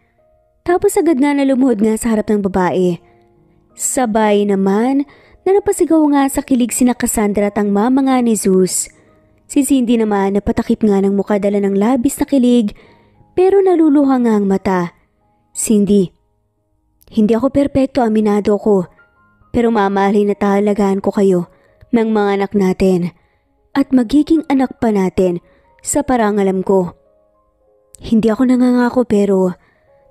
Tapos agad nga na lumuhod nga sa harap ng babae. Sabay naman na napasigaw nga sa kilig sina Cassandra at ang mama nga ni Zeus. Si Cindy naman napatakip nga ng mukha dala ng labis na kilig pero naluluha nga ang mata. Cindy, hindi ako perpekto, aminado ko. Pero mamahalin na talagaan ko kayo ng mga anak natin at magiging anak pa natin sa parangalam ko. Hindi ako nangangako pero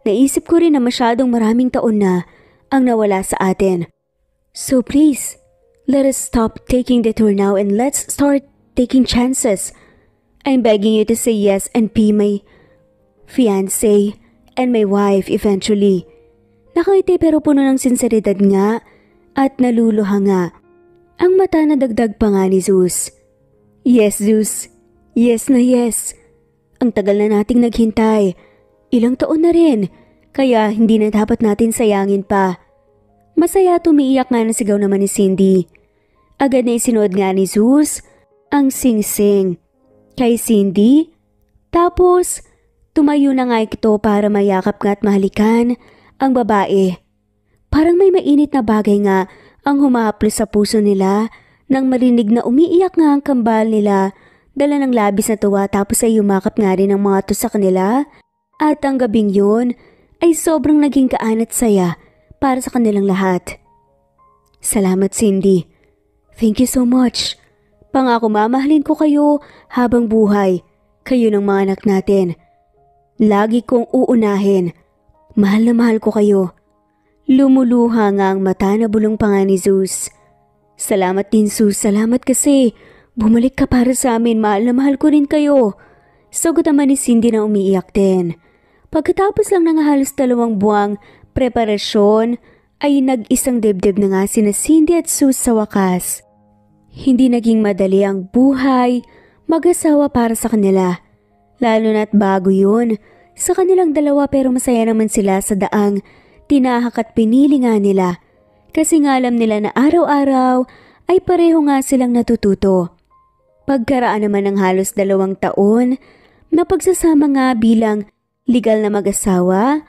naisip ko rin na masyadong maraming taon na ang nawala sa atin. So please, let us stop taking the tour now and let's start taking chances. I'm begging you to say yes and be my fiancé and my wife eventually. Nakangiti pero puno ng sinseridad nga at naluluha nga. Ang mata na dagdag pa nga ni Zeus. Yes, Zeus. Yes na yes. Ang tagal na nating naghintay. Ilang taon na rin, kaya hindi na dapat natin sayangin pa. Masaya tumiiyak nga na sigaw naman ni Cindy. Agad na isinuod nga ni Zeus ang sing-sing kay Cindy. Tapos tumayo na nga ito para mayakap nga at mahalikan ang babae. Parang may mainit na bagay nga ang humahaplos sa puso nila nang marinig na umiiyak nga ang kambal nila. Dala ng labis na tuwa tapos ay yumakap nga rin ang mga to sa kanila. At ang gabing yun ay sobrang naging kaan at saya para sa kanilang lahat. Salamat Cindy. Thank you so much. Pangako mamahalin ko kayo habang buhay. Kayo ng mga anak natin. Lagi kong uunahin. Mahal na mahal ko kayo. Lumuluha nga ang mata na bulong pa nga ni Zeus. Salamat din Zeus, salamat kasi bumalik ka para sa amin, mahal na mahal ko rin kayo. Sagot naman ni Cindy na umiiyak din. Pagkatapos lang ng halos 2 buwang preparasyon ay nag-isang dibdib na nga sina Cindy at Zeus sa wakas. Hindi naging madali ang buhay mag-asawa para sa kanila. Lalo na't bago yun sa kanilang dalawa pero masaya naman sila sa daang tinahak at pinili nga nila. Kasi nga alam nila na araw-araw ay pareho nga silang natututo. Pagkaraan naman ng halos 2 taon na pagsasama nga bilang legal na mag-asawa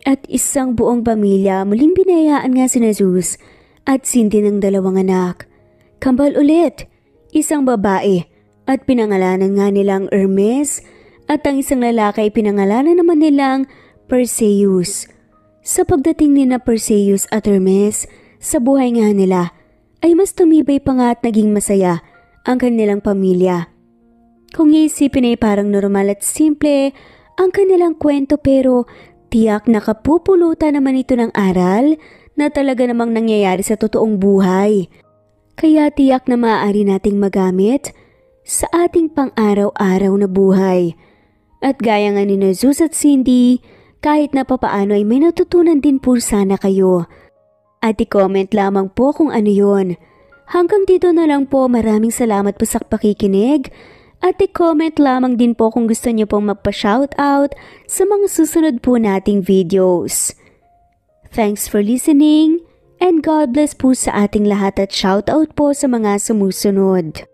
at isang buong pamilya, muling binayaan nga sina Zeus at Cindy ng 2 anak. Kambal ulit, isang babae at pinangalanan nga nilang Hermes at ang isang lalaki ay pinangalanan naman nilang Perseus. Sa pagdating ni na Perseus at Hermes sa buhay nga nila ay mas tumibay pa nga at naging masaya ang kanilang pamilya. Kung iisipin ay parang normal at simple ang kanilang kwento pero tiyak nakapupulutan naman ito ng aral na talaga namang nangyayari sa totoong buhay. Kaya tiyak na maaari nating magamit sa ating pang-araw-araw na buhay. At gaya nga ni Zeus at Cindy, kahit na papaano ay may natutunan din po sana kayo. At i-comment lamang po kung ano yun. Hanggang dito na lang po, maraming salamat po sa pakikinig. At i-comment lamang din po kung gusto niyo pong magpa-shoutout sa mga susunod po nating videos. Thanks for listening and God bless po sa ating lahat at shoutout po sa mga sumusunod.